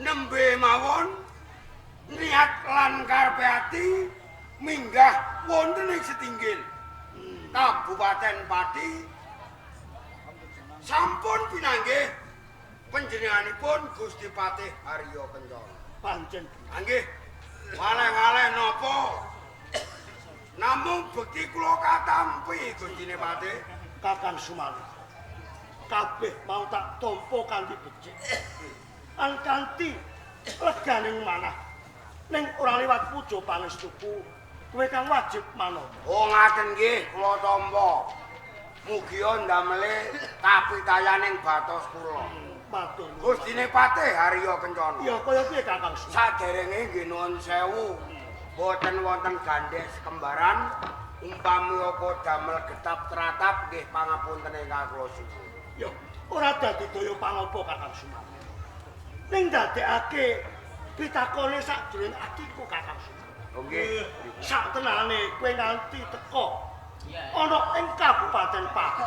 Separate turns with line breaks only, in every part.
Nembe mawon niat lan karepe ati minggah wonten ing Setinggil Kabupaten Pati sampun pinanggih panjenenganipun Gusti Patih Haryo Kencana. Pancen nggih waleh-waleh napa namung bekti kula katampi Gustine Patih. Kakang Sumali kabeh mau tak tampa kanthi becik an kanthi leganing manah ning ora liwat puja pangestuku kowe kang wajib manut. Oh ngaten nggih kula tampa. Mugi ndamele kapitayaning batos kula. Matur. Gustine Patih Haryo Kencana. Ya kaya piye Kakang Sumali? Saderenge nggih nuwun sewu. Boten wonten gandes kembaran umpami apa damel getap teratap nggih pangapunten ingkang kula suwun. Ya, ora dadi daya pangapa Kakang Sumali. Ning dadekake pitakone sakjroning atiku Kakang Sumali. Oh nggih. Sak tenane kowe nganti teka ana ing Kabupaten Pati.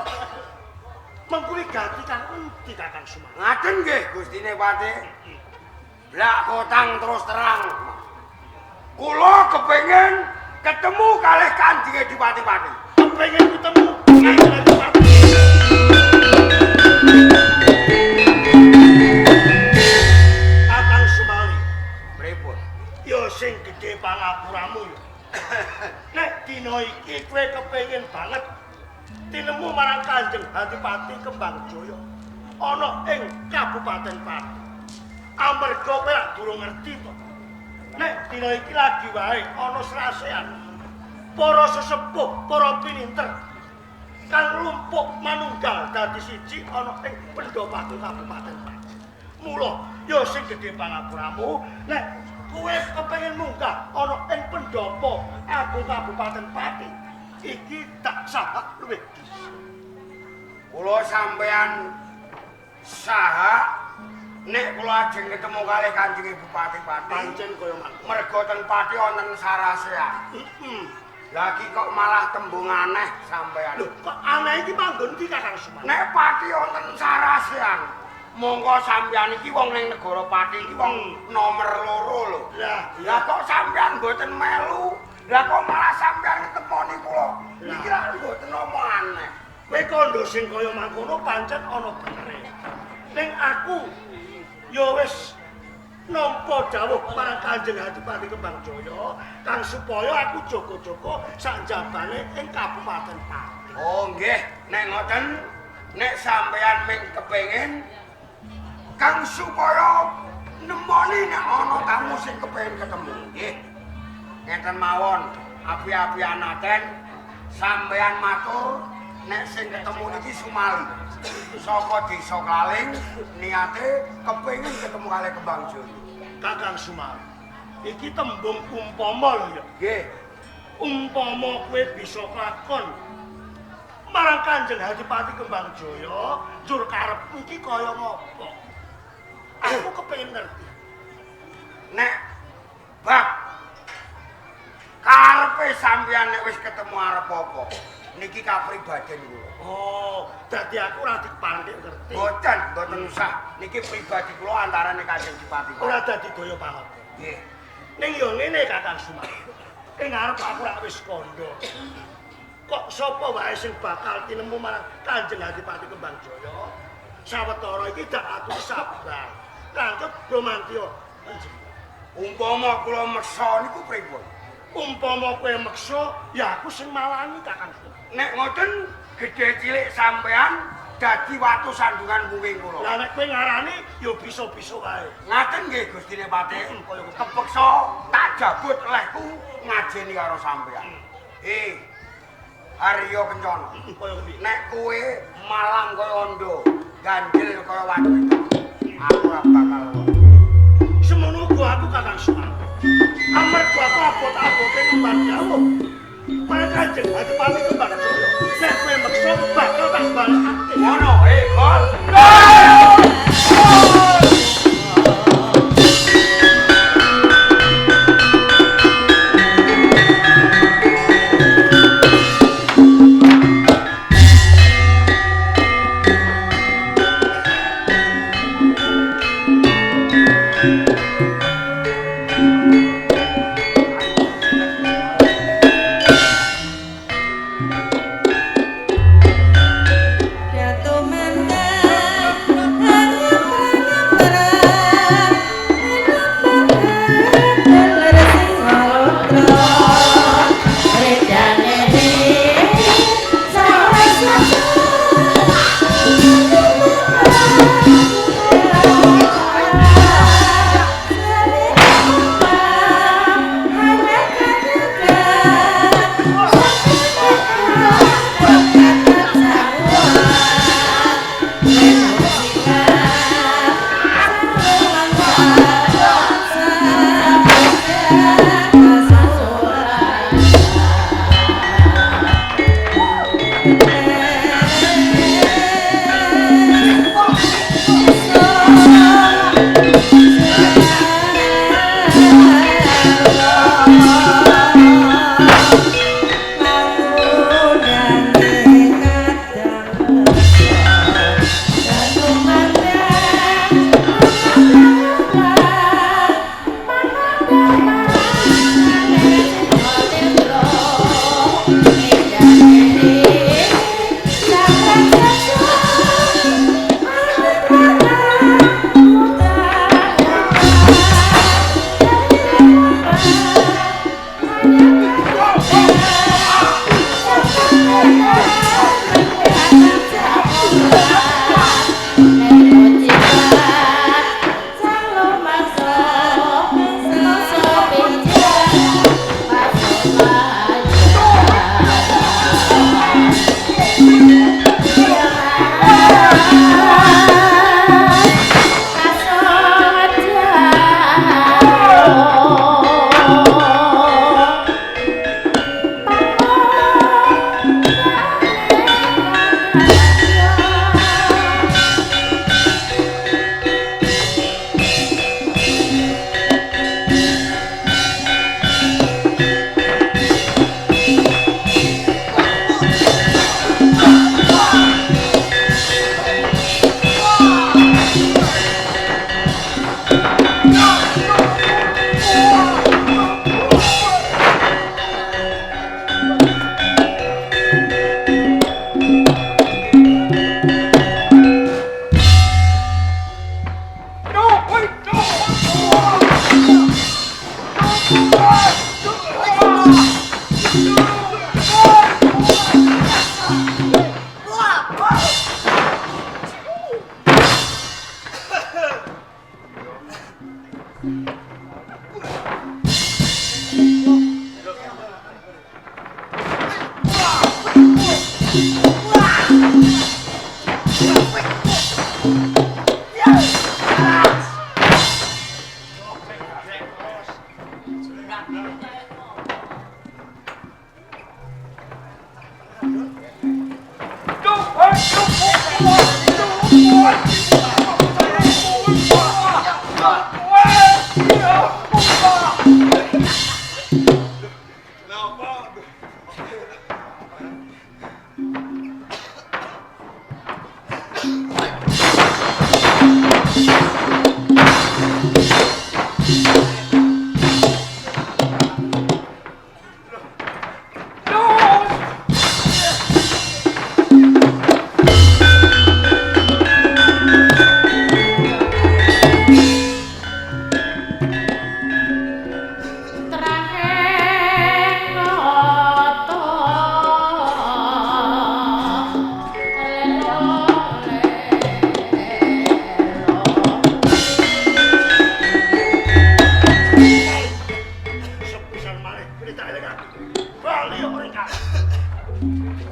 Mengkuwi ganti kang endi Kakang Sumali? Ngaten nggih Gustine Patih. Lah kotang terus terang. Kula kepengin ketemu kalih Kanjeng Adipati-pati. Kepengin ketemu Kanjeng Adipati. Kakang Sumali. Pripun? Ya sing gedhe pangapuramu ya. Nek dina iki kowe kepengin banget tinemu marang Kanjeng Adipati Kembangjaya ana ing Kabupaten Pati. Amarga kowe durung ngerti to. Nek dina iki lagi wae ana srasean para sesepuh, para pininter kang lumpuk manunggal dadi siji ana ing Pendopati Kabupaten Pati. Mula ya sing gedhe pangapuramu nek kowe kepengin munggah ana ing pendopo Agung Kabupaten Pati iki tak saha luwih. Kula sampean saha nek kula ajeng ketemu kalih Kanjeng Bupati Pati. Pancen kaya mangkono. Merga ten Pati wonten sarasean. Lagi kok malah tembung aneh sampean. Lho, kok aneh iki manggon iki Kakang Sumali? Nek Pati wonten sarasean. Monggo sampean iki wong ning negara Pati iki wong nomor 2 lho. Lah kok sampean mboten melu? Lah kok malah sampean ngetemoni kula? Iki lak mboten omong aneh. Kowe kandha sing kaya mangkono pancen ana benere. Ning aku ya wis nampa dawuh marang Kanjeng Adipati Kembangjaya kang supaya aku jaga-jaga sak jabane ing Kabupaten Pati. Oh nggih, nek ngoten nek sampean ming kepengin kang supaya nemoni nek ana tamu sing kepengin ketemu nggih. Ngeten mawon, api-apian aten sampean matur nek sing ketemu niki Sumali. Saka desa Klaling niate kepengin ketemu kalih Kembangjaya. Kakang Sumali. Iki tembung umpama lho ya. Nggih. Umpama kowe bisa lakon marang Kanjeng Adipati Kembangjaya, njur karepmu iki kaya ngapa? Aku kepengin ngerti. Nek bab karepe sampeyan nek wis ketemu arep apa? Niki kapribaden kula. Oh, dadi aku ora dipantik ngerti. Mboten usah. Niki pribadi kula antarane Kanjeng Adipati. Ora dadi daya pangapa. Nggih. Ning yo ngene Kakang Sumali. Ing arep aku ora wis kandha. Kok sapa wae sing bakal tinemu marang Kanjeng Adipati Kembangjaya? Sawetara iki dak atur sabar. Kangket Bramantya. Umpama kula meksa niku pripun? Umpama kowe meksa, ya aku sing malangi Kakang Sumali. Nek ngoten gedhe cilik sampean dadi watu sandungan kuwing kula. Lah nek kowe ngarani ya bisa-bisa wae. Ngaten nggih Gustine Patih. Kaya kepeksa tak jabut lehku ngajeni karo sampean.
Arya Kencana.
Kaya ngendi?
Nek kowe malang kaya ondo, ganjil kaya wadon. Aku ora bakal.
Semono uga aku Kakang Sunan. Amarga aku abot-abote kembang jauh. Para Kanjeng Adipati kembang Jaya. Nek kowe meksa bakal tak balekake.
Ngono, Gol.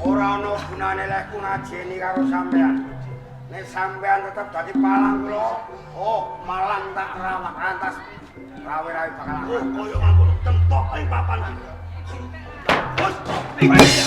ora ana gunane lek ku ngajeni karo sampean. Nek sampean tetep dadi palang kula, oh malang tak rawat antas rawe-rawe bakal
Oh, koyo ngono tentok ing papan iki. Bos, iki ya.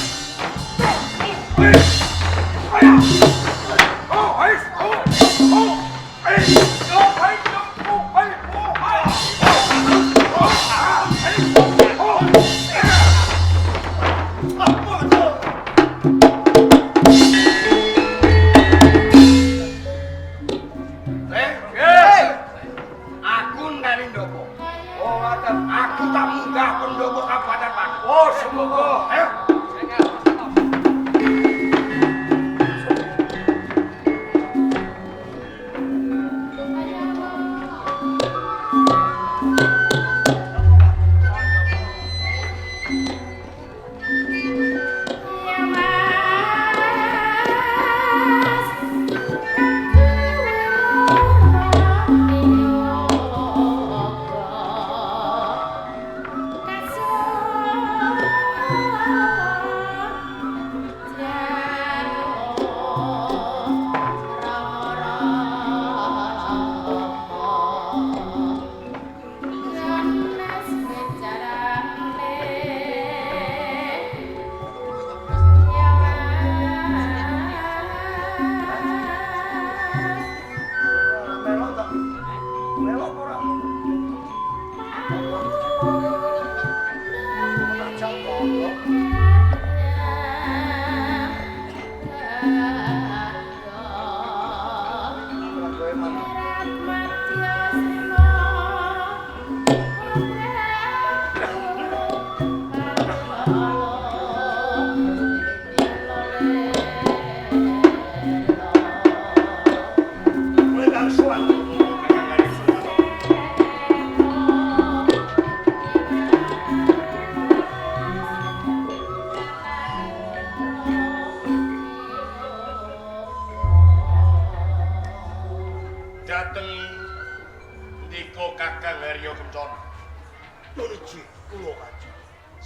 Aku tak munggah pendopo Kabupaten Pati. Oh, semoga. Ayo.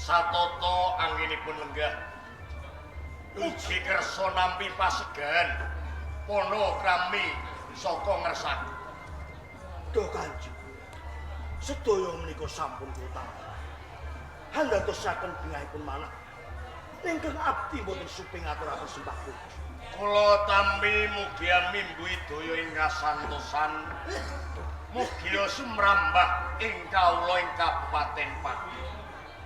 Satoto anggenipun lenggah. Ugi kersa nampi pasegan pono krami saka ngersak. Duh Kanjeng. Sedaya menika sampun kula handatosaken bingahipun manah. Ingkang abdi boten suping aturaken sembah puji. Kula tampi mugi mimbu daya ing kasantosan. Mugi sumrambah ing kawula ing Kabupaten Pati.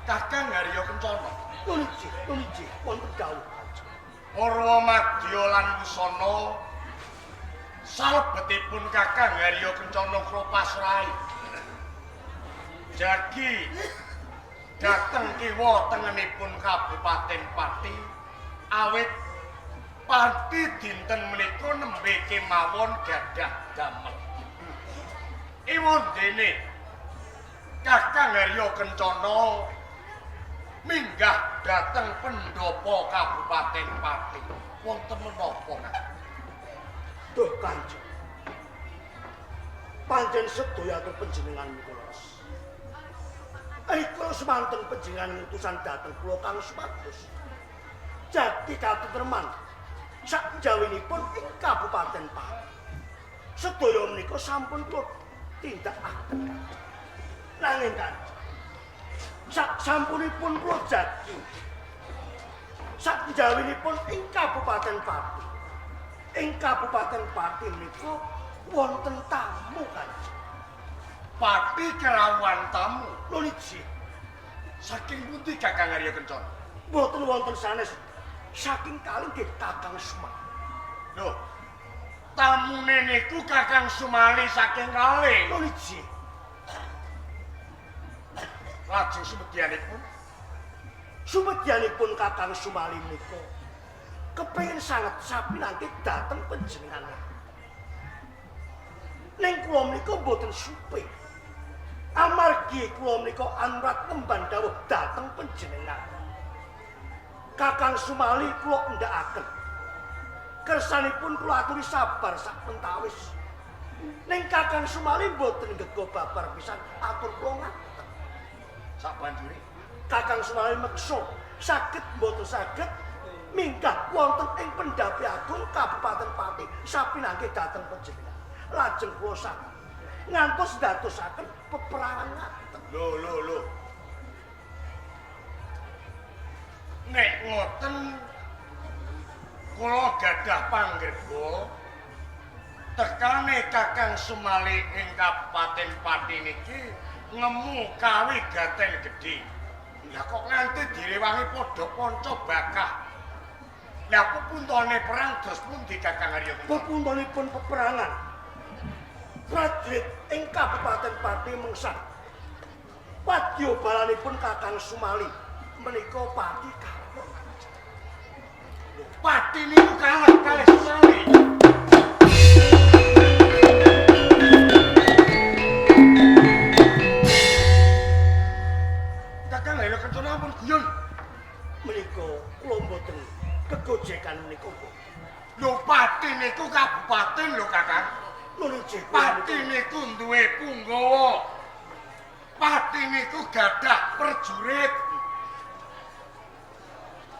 Kakang Harya Kencana. Nuniji, wonten dawuh Kanjeng. Para madya lan wusana salebetipun Kakang Harya Kencana kula pasrahi. Jagi dhateng kiwa tengenipun Kabupaten Pati awit Pati dinten menika nembe kemawon gadah damel. Iwun dene Kakang Harya Kencana minggah dhateng pendopo Kabupaten Pati. Wonten menapa? Duh Kanjeng. Pancen sedaya atur panjenengan Mikolas. Kula semanten panjenengan ngutusan dhateng kula kang supados. Jati katentreman sak jawinipun ing Kabupaten Pati. Sedaya menika sampun kula tindakaken. Nanging Kanjeng sak sampunipun kula jagi sak jawinipun ing Kabupaten Pati. Ing Kabupaten Pati menika wonten tamu Kanjeng. Pati kelawan tamu. Nuniji. Saking pundi Kakang Harya Kencana? Mboten wonten sanes. Saking kalih nggih Kakang Sumali. Lho. Tamune niku Kakang Sumali saking kalih. Nuniji. Lajeng sumedyanipun Kakang Sumali menika kepengin sanget sapinangke dhateng panjenengan. Ning kula menika mboten supe. Amargi kula menika anrat ngemban dawuh dhateng panjenengan. Kakang Sumali kula ndhakaken. Kersanipun kula aturi sabar sak pentawis. Ning Kakang Sumali mboten ngego babar pisan atur kula ngaten. Sabanjure Kakang Sumali meksa saged mboten saged minggat ngandhapi agung Kabupaten Pati sapinangke dhateng panjenengan. Lajeng kula saged ngantos ndadosaken peperangan ngaten.
Lho. Nek ngoten kula gadah panggreba tekane Kakang Sumali ing Kabupaten Pati niki ngemu kawigaten gedhe. Ya kok nganti direwangi padha panca bakah. Lah pepuntane perang dos pundi Kakang Arya?
Pepuntanipun peperangan prajurit ing Kabupaten Pati mengsah wadya balanipun Kakang Sumali menika Pati kalah.
Pati niku kalah kalih Sumali. Kakang lha kencana ampun guyon.
Menika kula mboten kegojekan menika.
Lho Pati niku kabupaten lho Kakang. Pati niku duwe punggawa. Pati niku gadah prajurit.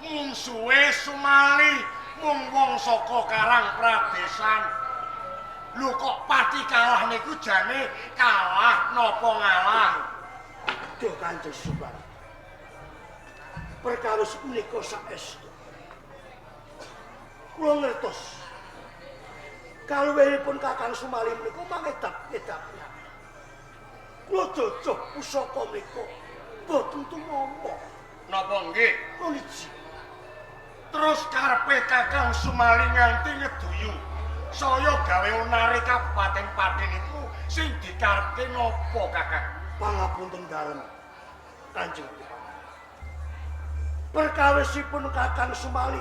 Mungsuhe Sumali mung wong saka Karang Pradesan. Lho kok Pati kalah niku jane kalah napa ngalah?
Duh Kanjeng Subara. Perkawis menika saestu. Kula ngertos kaluwihipun Kakang Sumali menika mangedap-edapnya. Kula jojok pusaka menika boten tumama.
Napa nggih?
Kuniji.
Terus karepe Kakang Sumali nganti ngeduyu saya gawe onare Kabupaten Pati niku sing dikarepke napa Kakang?
Pangapunten dalem Kanjeng. Perkawisipun Kakang Sumali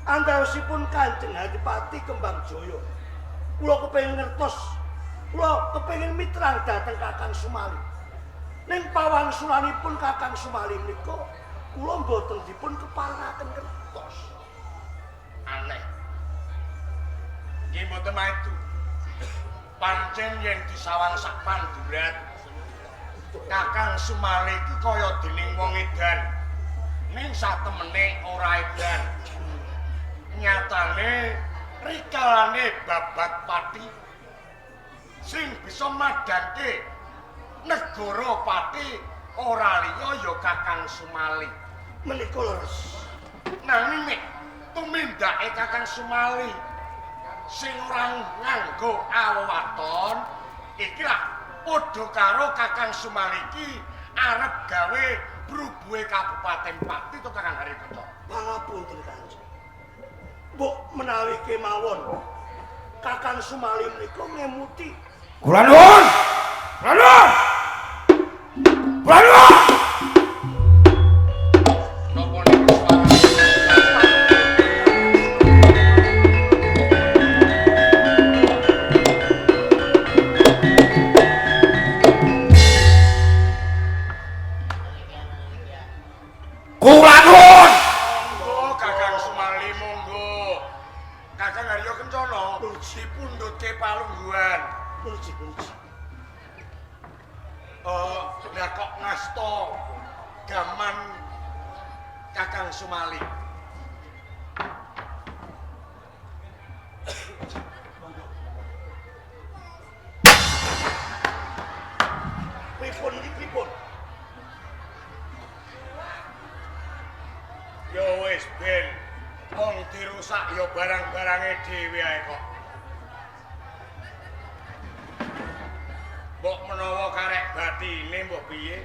antawisipun Kanjeng Adipati Kembangjaya. Kula kepengin ngertos, kula kepengin mitrang dhateng Kakang Sumali. Ning pawangsulanipun Kakang Sumali menika kula mboten dipun keparengaken ngertos.
Aneh. Nggih mboten maitu. Pancen yen disawang sak pandurat Kakang Sumali iki kaya dening wong edan. Ning satemene ora edan. Nyatane rikalane babat Pati sing bisa madhanke negara Pati ora liya ya Kakang Sumali.
Menika leres.
Nanging nek tumindake Kakang Sumali sing ora nganggo awaton iki lah padha karo Kakang Sumali iki arep gawe brubuhe Kabupaten Pati to Kakang Haripurna.
Pangapunten Kanjeng. Mbok menawi kemawon Kakang Sumali menika ngemuti.
Kula nuwun. Kula nuwun. Kula nuwun.
Napa niku
Kula nuwun.
monggo Kakang Sumali monggo. Kakang Harya Kencana dipundhutke palungguhan.
Kunci.
Lah kok ngasta gaman Kakang Sumali.
Pripun iki pripun?
Ya wis ben wong dirusak ya barang-barange dhewe ae kok. Mbok menawa karek batine mbok piye?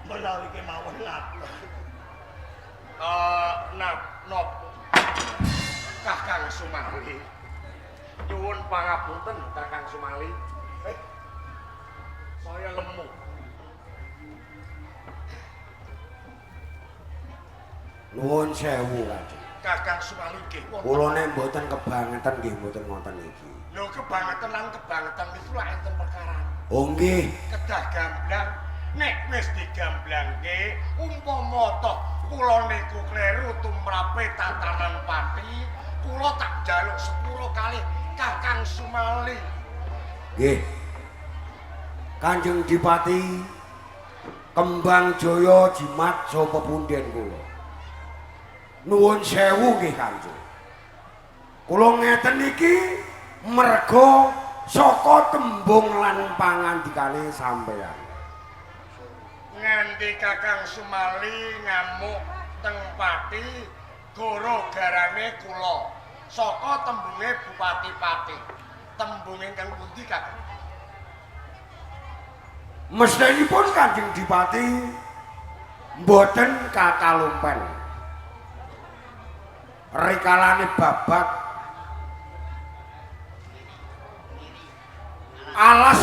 Menawi kemawon ngapa?
Nop Kakang Sumali. Nyuwun pangapunten Kakang Sumali. Saya lemu.
Nuwun sewu Kanjeng.
Kakang Sumali nggih wonten.
Kula nek mboten kebangetan nggih mboten ngoten iki.
Lho kebangetan lan kebangetan niku lak enten perkara.
Oh nggih.
Kedah gamblang nek wis digamblangke umpama toh kula niku kleru tumrape tatanan Pati, kula tak njaluk sepuro kalih Kakang Sumali.
Nggih. Kanjeng Dipati Kembangjaya jimat sapa punden kula. Nuwun sewu nggih Kanjeng. Kula ngeten iki merga saka tembung lan pangandikane sampeyan.
Nganti Kakang Sumali ngamuk teng Pati gara-garane kula saka tembunge Bupati Pati. Tembung ingkang pundi Kakang?
Mesthinipun Kanjeng Dipati mboten kakalumpen. Rikalane babat alas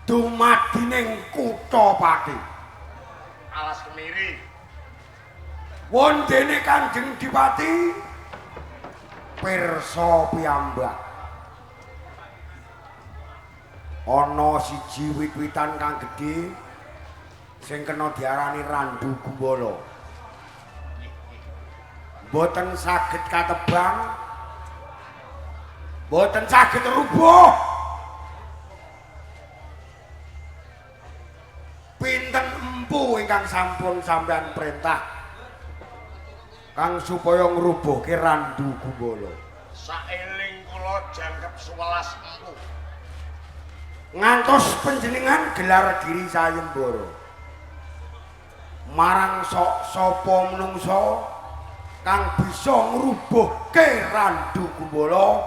dumadining kutha Pati.
Alas Kemiri.
Wondene Kanjeng Dipati pirsa piyambak. Ana siji wit-witan kang gedhe sing kena diarani Randu Gumbala. Boten saged katebang, boten saged rubuh. Pinten empu ingkang sampun sampean perintah kang supaya ngrubuhke Randu Gumbala.
Saeling kula jangkep 11 empu.
Ngantos panjenengan gelar diri sayembara marang sapa menungsa kang bisa ngrubuhke Randu Gumbala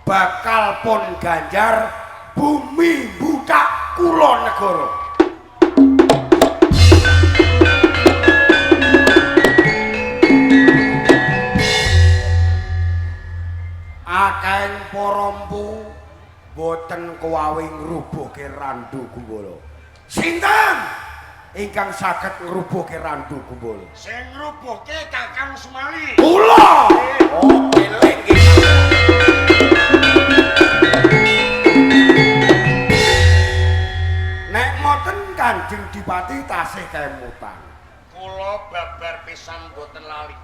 bakal pun ganjar bumi budak kula negara. Akeh para empu boten kuwawi ngrubuhke Randu Gumbala. Sinten ingkang saged ngrubuhke Randu Gumbala?
Sing ngrubuhke Kakang Sumali.
Kula. Oh, eling iki. Nek moten Kanjeng Dipati tasih kemutan.
Kula babar pisan boten lali.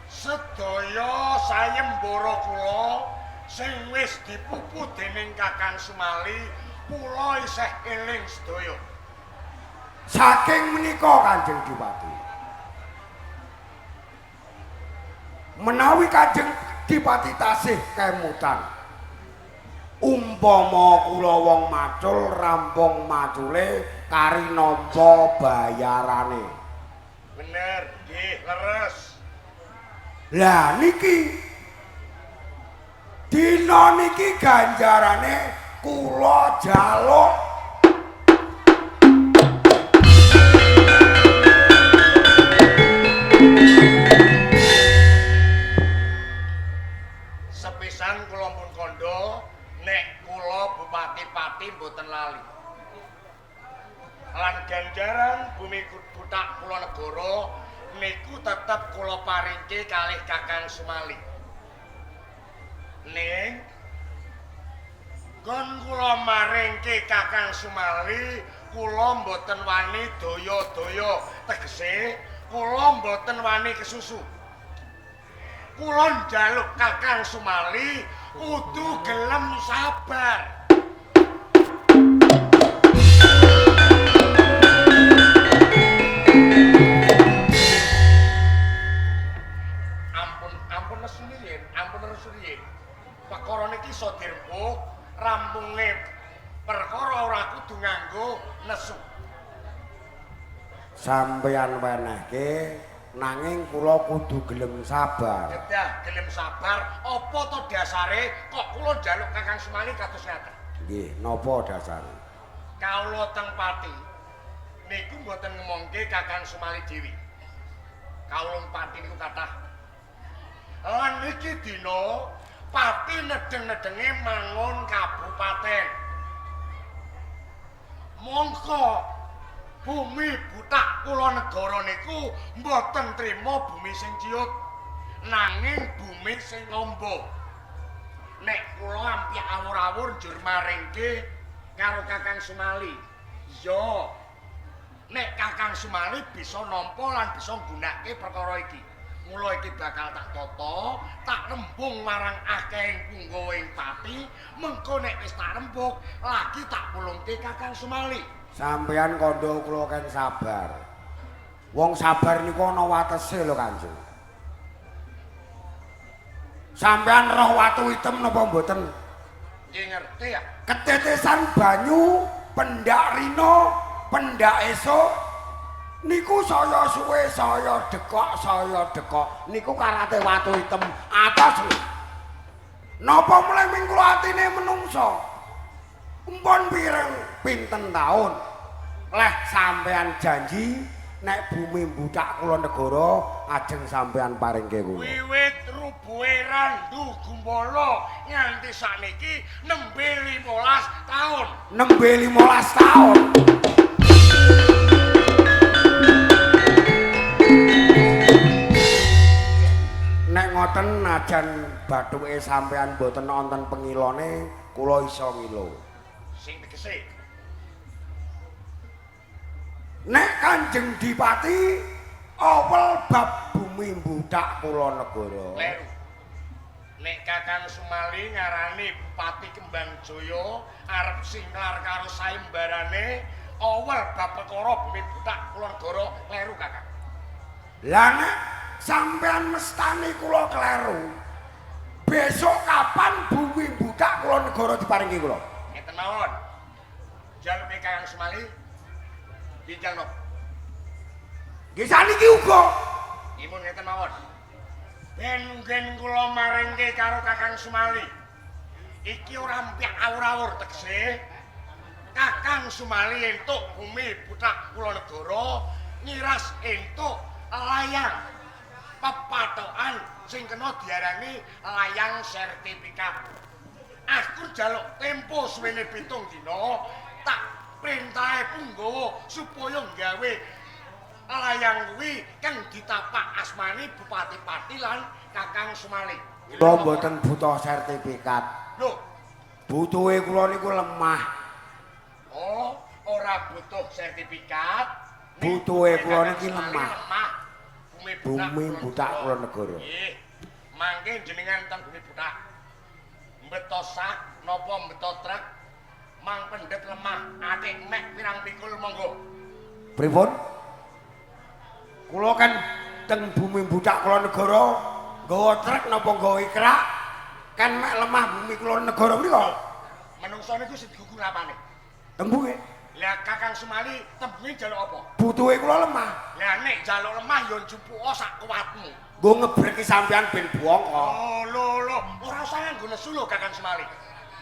Sedaya sayembara kula sing wis dipuput dening Kakang Sumali, kula isih eling sedaya.
Saking menika Kanjeng Dipati, menawi Kanjeng Dipati tasih kemutan, umpama kula wong macul rampung macule kari nampa bayarane.
Bener, nggih, leres.
Lah niki dina niki ganjarane kula jaluk
sepisan kula pun kandha nek kula Bupati Pati mboten lali. Lan ganjaran bumi butak kula negara niku tetep kula paringke kalih Kakang Sumali. Ning kon kula maringke Kakang Sumali, kula mboten wani daya-daya, tegese kula mboten wani kesusu. Kula njaluk Kakang Sumali kudu gelem sabar. Ampun nesu riyin. Perkara niki iso dirembuk, rampunge perkara ora kudu nganggo nesu.
sampeyan wenehke nanging kula kudu gelem sabar.
Kedah gelem sabar, apa to dasare kok kula njaluk Kakang Sumali kados ngaten?
Nggih, napa dasare?
Kawula teng Pati niku mboten ngomongke Kakang Sumali dewi. Kawula Pati niku kathah. Lan iki dina Pati nedeng-nedenge mangun kabupaten. Mongko bumi butak kula negara niku mboten trima bumi sing ciut, nanging bumi sing amba. Nek kula ampi awur-awur njur maringke karo Kakang Sumali. Iya. Nek Kakang Sumali bisa nampa lan bisa nggunakake perkara iki. Mula iki bakal tak tata, tak rembung marang akeh punggawa ing Pati, mengko nek wis tak rembug, lagi tak pulungke Kakang Sumali.
Sampeyan kandha kula kan sabar. Wong sabar niku ana watese lho Kanjeng. Sampeyan roh watu item napa mboten?
Nggih ngerti ya.
Ketetesan banyu, pendak rino, pendak esuk niku saya suwe saya dekok niku karate watu item atos. Napa mulai mingkul atine menungso? Umpun pireng pinten taun leh sampean janji nek bumi budak kula negara ajeng sampean paringke kula.
Wiwit rubuhe Randu Gumbala nganti sakniki nembe 15 taun.
Nembe 15 taun. Nek ngoten najan bathuke sampean boten wonten pengilone kula iso ngilo.
Sing tegese
Nek Kanjeng Dipati awal bab bumi budak kula negara.
kleru. Nek Kakang Sumali ngarani Bupati Kembangjaya arep singlar karo saembarane awal bab perkara bumi budak kula negara kleru Kakang.
Lah nek sampean mestani kula kleru. Besok kapan bumi budak kula negara diparingi kula?
Ngeten mawon. Jaluke Kakang Sumali Bijang nop.
Nggih saniki uga.
Imun ngeten mawon. Ben kula maringke karo Kakang Sumali. Iki ora mpyak awur-awur tegese Kakang Sumali entuk bumi budak kula negara ngiras entuk layang pepatokan sing kena diarani layang sertifikat. Aku njaluk tempo suwene 7 dina tak perintahe Punggawa supaya nggawe layang kuwi kang ditapak asmani Bupati Pati lan Kakang Sumali.
Kula mboten butuh sertifikat.
Lho,
Butuhe kula niku lemah.
oh, ora butuh sertifikat.
Butuhe kula niki lemah.
Bumi
Bumi budak kula negara.
Nggih. Mangke jenengan teng bumi budak. Mbeto sak napa mbeto truk mang pendet lemah atik mek pirang pikul monggo.
Pripun? Kula kan teng bumi budak kula negara nggawa truk napa nggawa ikrak kan mek lemah bumi kula negara mriko.
Menungso niku sing digugu apane?
Tembunge.
Lah Kakang Sumali tembunge jaluk apa?
Butuhe kula lemah.
Lah nek jaluk lemah ya njupuka sak kuwatmu.
Nggo ngebreki sampean ben buangka.
Oh, lho, ora usah nganggo nesu lho Kakang Sumali.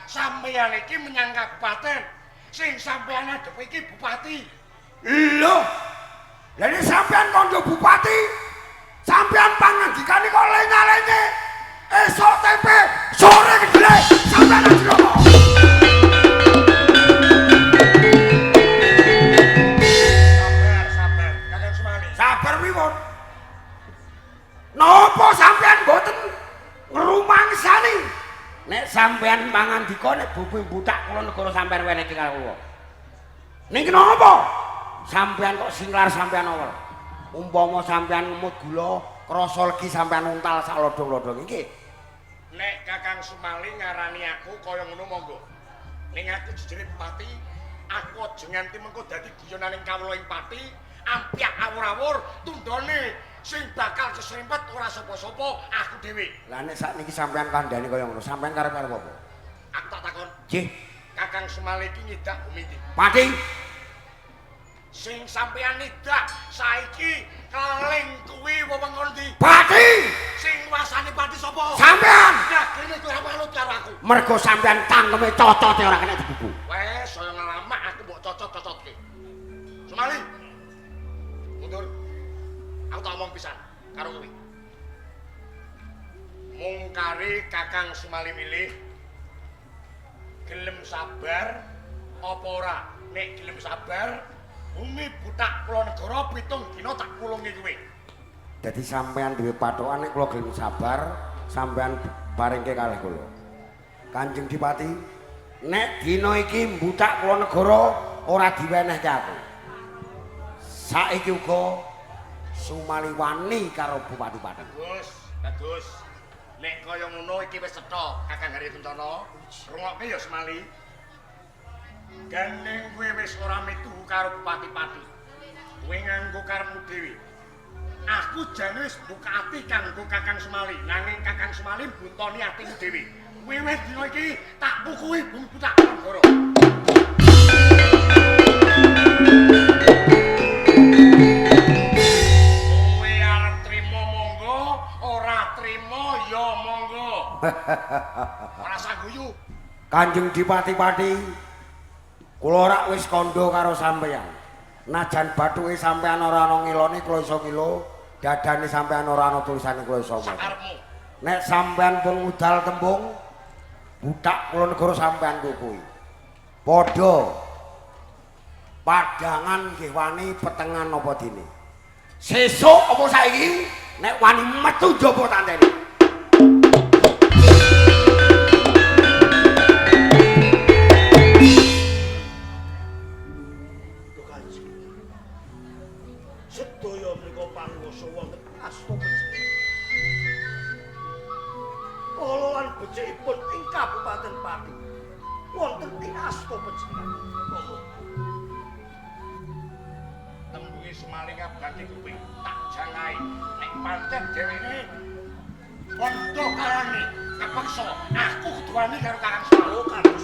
Sampeyan iki menyang kabupaten sing sampeyan adep iki bupati.
Lho. Lah nek sampean kandha bupati, sampean pangandikane kok lenga-lenye. Esok tempe, sore kedelai, sampean ajeng.
Sabar, Kakang Sumali.
Sabar wiwon. Napa sampean mboten ngrumangsani nek sampean pangandika nek bumi budak kula negara sampean wenehke karo kula. Niki napa? Sampean kok singlar sampean awal. Umpama sampean ngemut gula, krasa legi sampean untal sak lodong-lodong iki.
Nek Kakang Sumali ngarani aku kaya ngono monggo. Ning aku jejere bupati, aku aja nganti mengko dadi guyonaning kawula ing pati, ampyak awur-awur tundone sing bakal kesrempet ora sapa-sapa aku dhewe.
Lah nek sakniki sampean kandhani kaya ngono, sampean karep-karep apa?
Aku tak takon,
Nggih,
Kakang Sumali iki ngidak bumi ndi?
Pati.
Sing sampeyan nidak saiki keling kuwi wewengkon ndi?
Pati.
Sing wasani pati sapa?
Sampean.
Nah, kene kuwi ora manut karo aku.
Mergo sampean cangkeme cocote ora kena dibuku.
Wes, saya ngelamak aku mbok cocot-cocotke. Sumali. Mundur. Aku tak omong pisan karo kowe. Mungkari Kakang Sumali milih gelem sabar apa ora? Nek gelem sabar, bumi butak kula negara 7 dina tak kulungi kowe.
Dadi sampean duwe patokan nek kula gelem sabar, sampean paringke kalih kula. Kanjeng Dipati, nek dina iki mbutak kula negara ora diwenehke aku. Saiki uga Sumali wani karo Bupati Paten.
Bagus. Nek kaya ngono iki wis cetha, Kakang Hari Kencana. Rungokke ya Sumali. Gandeng kowe wis ora metu karo Bupati Pati. kowe nganggo karepmu dhewe. Aku jane wis buka ati kanggo Kakang Sumali, nanging Kakang Sumali buntoni atimu dhewe. Wiwit dina iki tak pukuhi bumi buta Negara. Kowe arep trima monggo, ora trima ya monggo. Ora saguyu.
Kanjeng Dipati-pati, kula rak wis kandha karo sampeyan. Najan bathuke sampeyan ora ana ngilone kula iso ngilo, dadane sampeyan ora ana tulisane kula iso maca.
Sakarepmu.
Nek sampeyan pun ngudal tembung butak kula negara sampeyan kuwi. Padha padangan nggih wani petengan apa dene. Sesuk apa saiki nek wani metu njaba tantene.
Sedaya menika panguwasa wonten asta becik. Kala lan becikipun ing Kabupaten Pati wonten ing asta becik.
Tembunge Sumali ngabati kuping tak jangai nek pancen dhewene kondo karane kepeksa aku kudu wani karo Kakang Sumali karo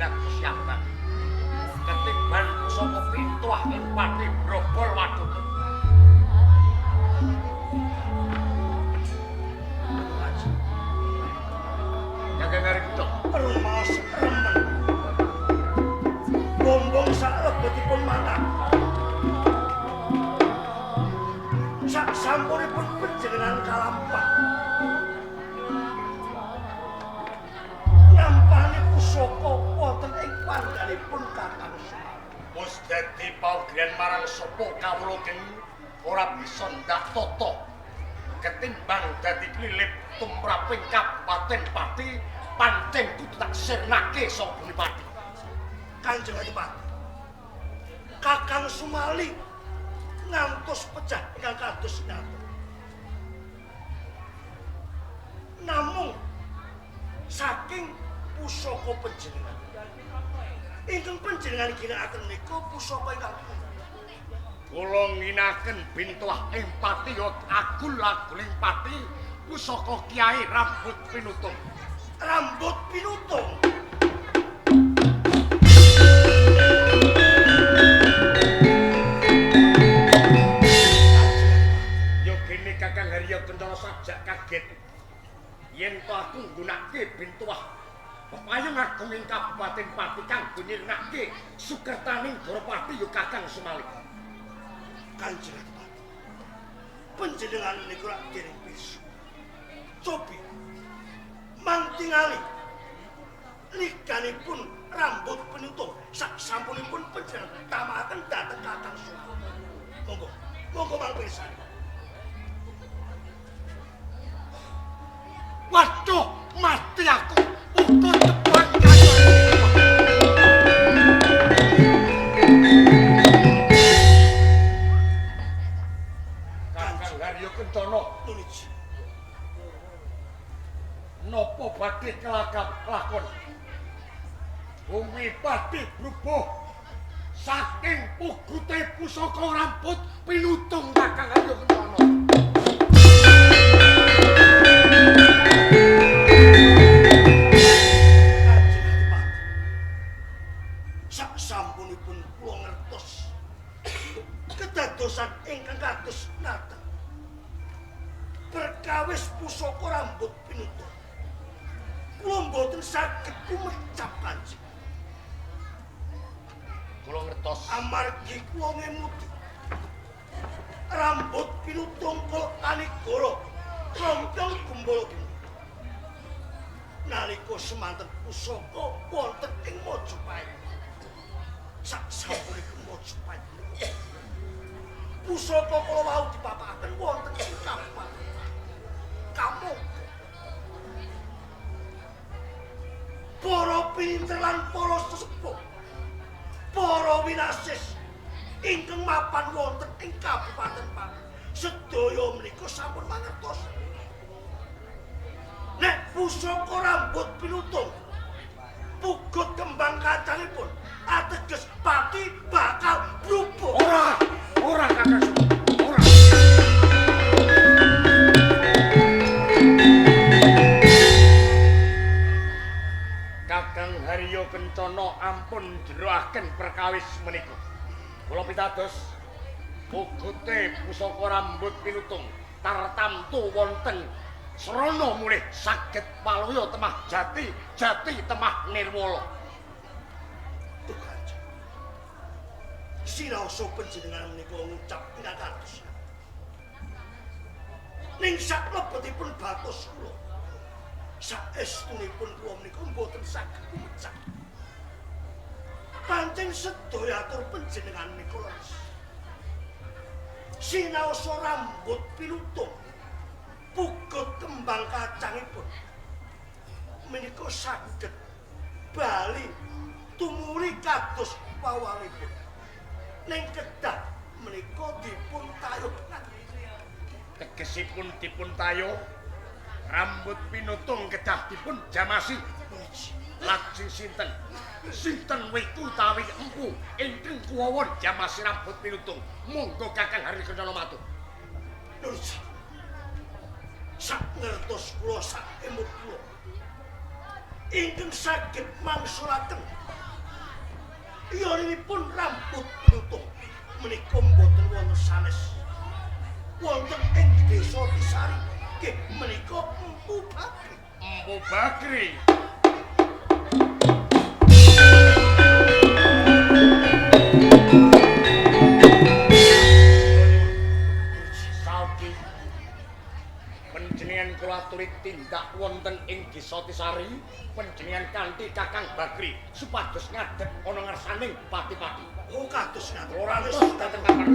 banyak persiapan. Ketimbang saka pintuah ing pati brobol waduk. Kakang Hari Kuto.
Remas remen. Bombong salebetipun mangan. Sak sampunipun panjenengan kalampah. Nampani pusaka wonten ing pandhanipun Kakang Sumardi.
Wis dadi pawgrihan marang sapa kawula kene ora bisa ndak tata. Ketimbang dadi klilip tumraping Kabupaten Pati pancen kudu tak sirnake saka Pati.
Kanjeng Adipati. Kakang Sumali ngantos pecah ingkang kados nyata. Namung saking pusaka panjenengan ingkang panjenengan ginakaken menika pusaka ingkang
Kula nginaken bintuah ing Pati agul-aguling Pati pusaka Kiai Rambut Pinutung.
Rambut Pinutung.
Yogene Kakang Haryo Kencana sajak kaget yen to aku nggunakake bintuah pepayung agung ing Kabupaten Pati kanggo nyirnake sukertaning Goropati yo Kakang Sumali.
Kanjeng Adipati. Panjenengan niku rak dereng bisu. Cobi mantingali likanipun Rambut Pinutung sak sampunipun panjenengan tamahaken dhateng Kakang Sumali. Monggo, monggo mangpirsa.
Waduh, mati aku. Ukur tebang Kakang. Kakang Haryo Kencana
Nuniji.
napa badhe kelakon? Bumi Pati brubuh saking pugute pusaka Rambut Pinutung Kakang Haryo Kencana.
Sampunipun kula ngertos kedadosan ingkang kados nata perkawis pusaka Rambut Pinutung kula mboten saged kumecap Kanjeng.
Kula ngertos
Amargi kula ngemuti Rambut Pinutung kula kanigara rompong gumbala kene nalika semanten pusaka wonten ing Majapahit. Sak sampunipun Majapahit pusaka kula wau dipapakaken wonten ing Kabupaten Kamu para pinter lan para sesepuh para winasis ingkang mapan wonten ing Kabupaten Pati sedaya menika sampun mangertos nek pusaka Rambut Pinutung pugut kembang kacangipun ateges Pati bakal brubuh.
Ora Kakang Sumali, ora. Kakang Haryo Kencana ampun jeroaken perkawis menika. Kula pitados pugute pusaka Rambut Pinutung tartamtu wonten srana mulih saged paluya temah jati temah nirwala.
Duh Kanjeng. Siraosa panjenengan menika ngucap pinakantos. Ning sak lebetipun batos kula saestunipun kula menika mboten saged kumecap. Pancen sedaya atur panjenengan menika leres. Sinaosa Rambut Pinutung pugut kembang kacangipun menika saged bali tumuli kados pawalipun ning kedah menika dipun tayuhan.
Tegesipun dipun tayo Rambut Pinutung kedah dipun jamasi. Lajeng sinten wiku utawi empu ingkang kuwawon jamasi Rambut Pinutung. Monggo Kakang Hari Kencana matur.
Nurji. Sak ngertos kula sak emut kula ingkang saged mangsulaken Iyoninipun rambut pinutung menika mboten wonten sanes. Wonten ing desa Kisari nggih menika Empu Bakri.
Empu Bakri. Saiki panjenengan kula aturi tindak wonten ing desa Kisari, panjenengan kanthi Kakang Bakri supados ngadeg ana ngarsaning Bupati-pati.
Oh kados ngaten.
Ora terus dateng Kakang.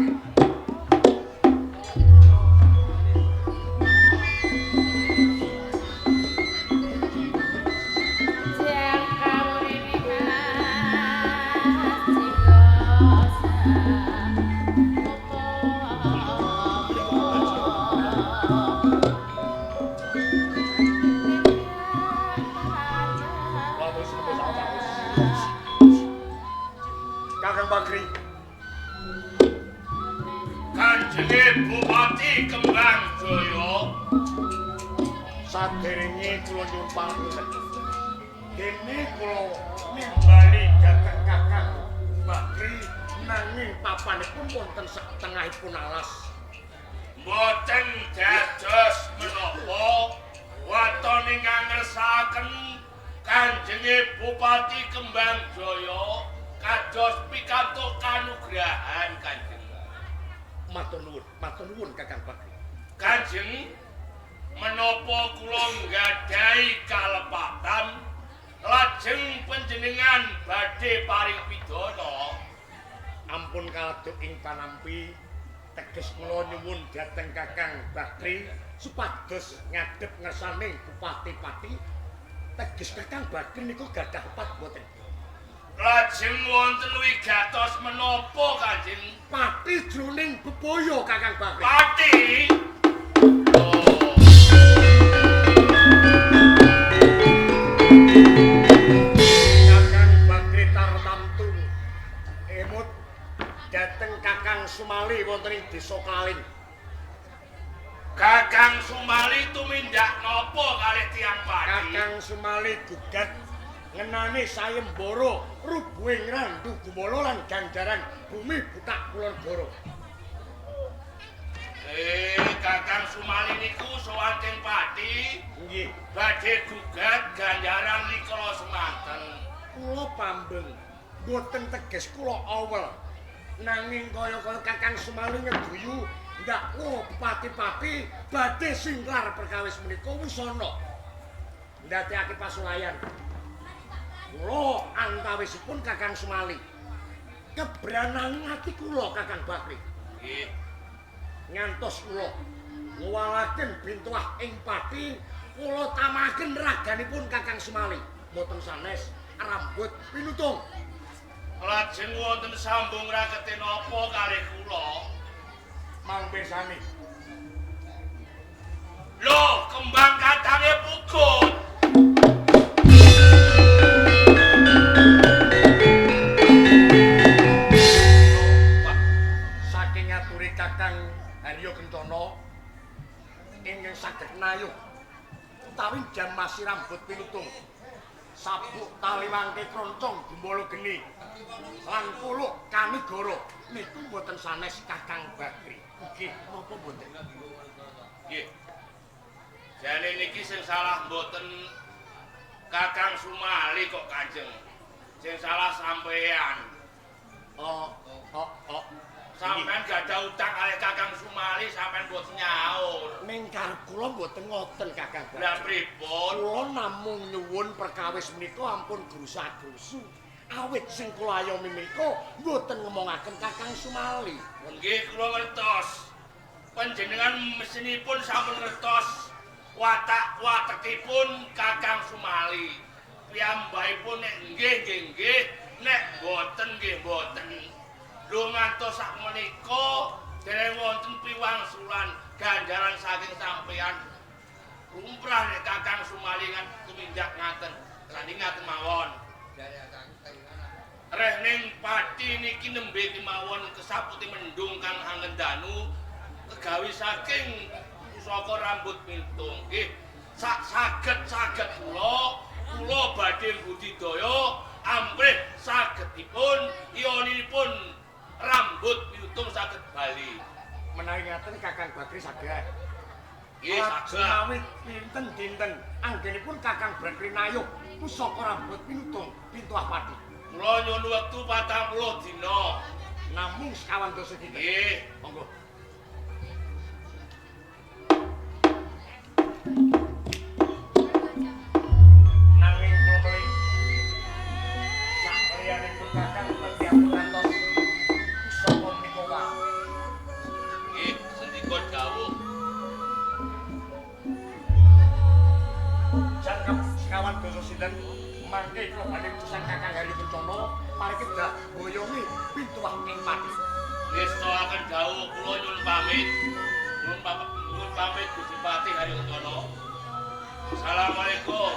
Kakang Bakri.
Kanjenge Bupati Kembang Jaya.
Saderenge kula nyuwun pangapunten. Dene kula nimbali dhateng Kakang Bakri nanging papanipun wonten setengahipun alas.
Mboten dados menapa watone ngangersaken Kanjenge Bupati Kembang Jaya kados pikantuk kanugrahan Kanjeng.
Matur nuwun Kakang Bakri.
Kanjeng menapa kula nggadahi kalepatan lajeng panjenengan badhe paring pidana.
Ampun kaleduk ing panampi teges kula nyuwun dhateng Kakang Bakri supados ngadhep ngersaning Bupati-pati. Teges Kakang Bakri niku gadah pat boten.
Lajeng wonten wigatos menapa Kanjeng?
Pati jroning bebaya Kakang Bakri.
Pati.
Kakang Bakri tartamtu emut dhateng Kakang Sumali wonten ing Desa Kalin.
Kakang Sumali tumindak napa kalih tiyang pati?
Kakang Sumali gugat ngenani sayembara rubuhing randu gumala lan ganjaran bumi butak kulon boro.
Kakang Sumali niku sawanting pati
Nggih,
badhe gugat ganjaran likala semanten.
kula pambeng boten teges kula awel. Nanging kaya-kaya Kakang Sumali ngeduyu ndakwa Bupati-pati badhe singlar perkawis menika wis ana. Ndadekake pasulayan. Kula antawisipun Kakang Sumali. Kebranan ati kula Kakang Bakri.
Nggih.
Ngantos kula nguwalaken bintuah ing pati, kula tamaken raganipun Kakang Sumali. Mboten sanes rambut pinutung.
Lajeng wonten sambung rakete napa kalih kula?
Mang pirsani.
Lho, kembang katange pugut.
Saking ngaturi Kakang Haryo Kencana ingkang saged nayuh utawi jam masih rambut pinutung. Sabuk tali wangke kroncong gumbala geni lan kuluk kanigara niku mboten sanes Kakang Bakri. Nggih, napa mboten?
Nggih. Jane niki sing salah mboten Kakang Sumali kok Kanjeng. Sing salah sampean.
Oh.
Sampeyan gadah utang kalih Kakang Sumali sampeyan mboten nyaur.
Ning karep kula mboten ngoten Kakang Bakri.
Lah pripun?
Kula namung nyuwun perkawis menika ampun grusa-grusu. Awit sing kula ayomi menika mboten ngomongaken Kakang Sumali.
Nggih kula ngertos. Panjenengan mesinipun sampun ngertos watak-watekipun Kakang Sumali. Piyambakipun nek nggih, nek boten nggih boten. Lho ngantos sak menika dereng wonten piwangsulan ganjaran saking sampeyan. Lumrah nek Kakang Sumali kan tumindak ngaten. Sanding ngaten mawon. Reh ning pati niki nembe kemawon kesaputi mendung kang Angendanu kegawi saking pusaka rambut pintung. Nggih, saged kula badhe budidaya amrih sagedipun
ngaten Kakang Bagri saged.
Nggih saged.
Menawi pinten dinten anggenipun Kakang Bagri nayuh pusaka rambut pinutung pintu Apati.
Kula nyuwun wektu 40 dina.
Namung sekawan dosa dinten.
Nggih.
Monggo. Nanging kula sakliyanipun Kakang mendhapur ngantos pusaka menika wae.
Nggih, sendika dawuh.
Jangkep sekawan dosa sinten mangke kula badhe pisan Kakang Hari Kencana margi dak boyongi pintu ing Pati.
Ngestakaken dawuh kula nyuwun pamit. Nyuwun pamit Gusti Patih Hari Kencana. Assalamualaikum.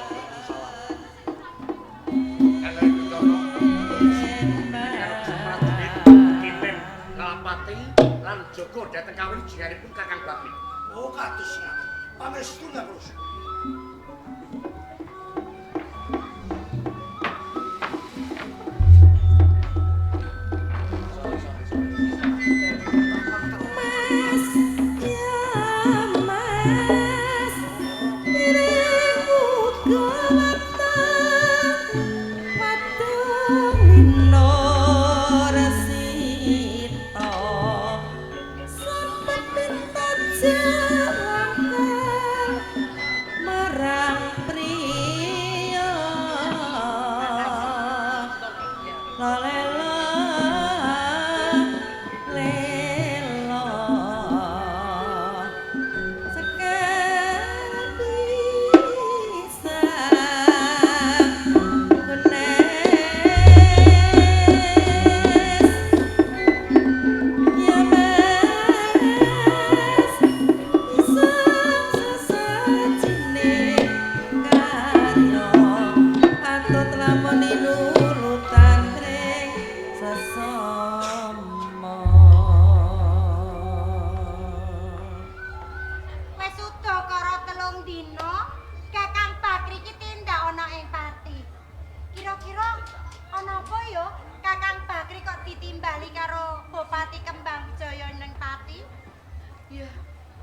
Kakang Hari Kencana kimpin Kalapati lan jaga dhateng kawijilanipun Kakang Bagri.
Oh, kados ngaten. Pangestu terus.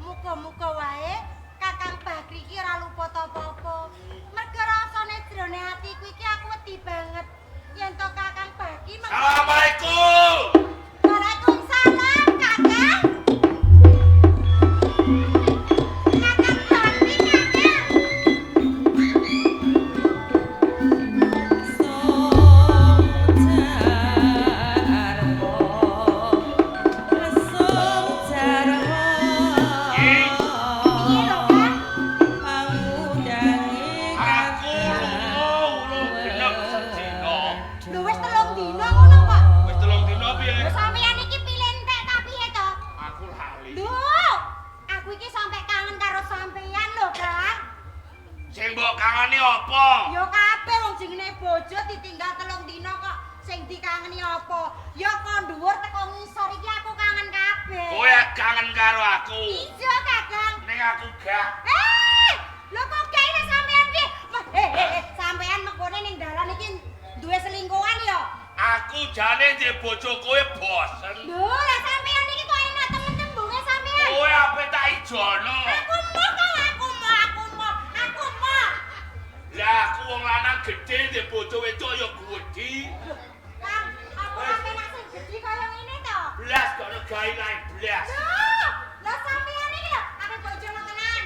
Muga-muga wae Kakang Bagri iki ora luput apa-apa. Merga rasane jroning atiku iki aku wedi banget yen to Kakang Bagri
Assalamualaikum.
Waalaikumsalam, Kakang. Kakang Bagri, Kakang. Lho wis 3 dina ngono kok.
Wis 3 dina piye?
Lho sampeyan iki pilih entek ta piye to?
Aku lali.
Lho, aku iki sampe kangen karo sampeyan lho, Kang.
Sing mbok kangeni apa?
Ya kabeh wong jenenge bojo ditinggal 3 dina kok sing dikangeni apa? Ya kok dhuwur teko ngisor iki aku kangen kabeh.
Kowe kangen karo aku.
Iya, Kakang.
Ning aku gak.
Lho kok gak ini sampeyan piye? Sampeyan mengkone ning dalan iki duwe selingkuhan ya?
Aku jane ndek bojo kowe bosen.
Lho, lah sampeyan iki kok enak temen tembunge sampeyan.
Kowe ape tak ijono?
Aku mau.
Lah aku wong lanang gedhe ndek bojo wedok ya gudi.
Kang, aku ora penak sing gedhi kaya ngene to.
Blas kok gawe lain blas.
Lah sampeyan iki lho, ape bojono tenan.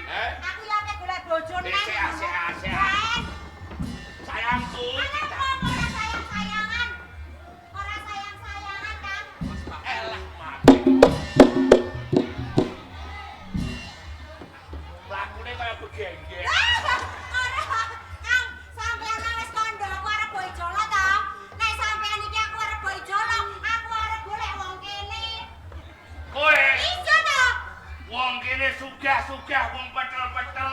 Aku ya ape golek bojo nang.
Asik. Sayangku.
Ora sayang-sayangan. Ora sayang-sayangan, Kang.
Elah mati. Lakune kaya begengge.
Ora, Kang, sampeyan wis kandha aku arep boy jolo to. Nek sampeyan iki aku arep boy jolo, aku arep golek wong kene.
Kowe
Iso to?
wong kene sugih-sugih wong petel-petel.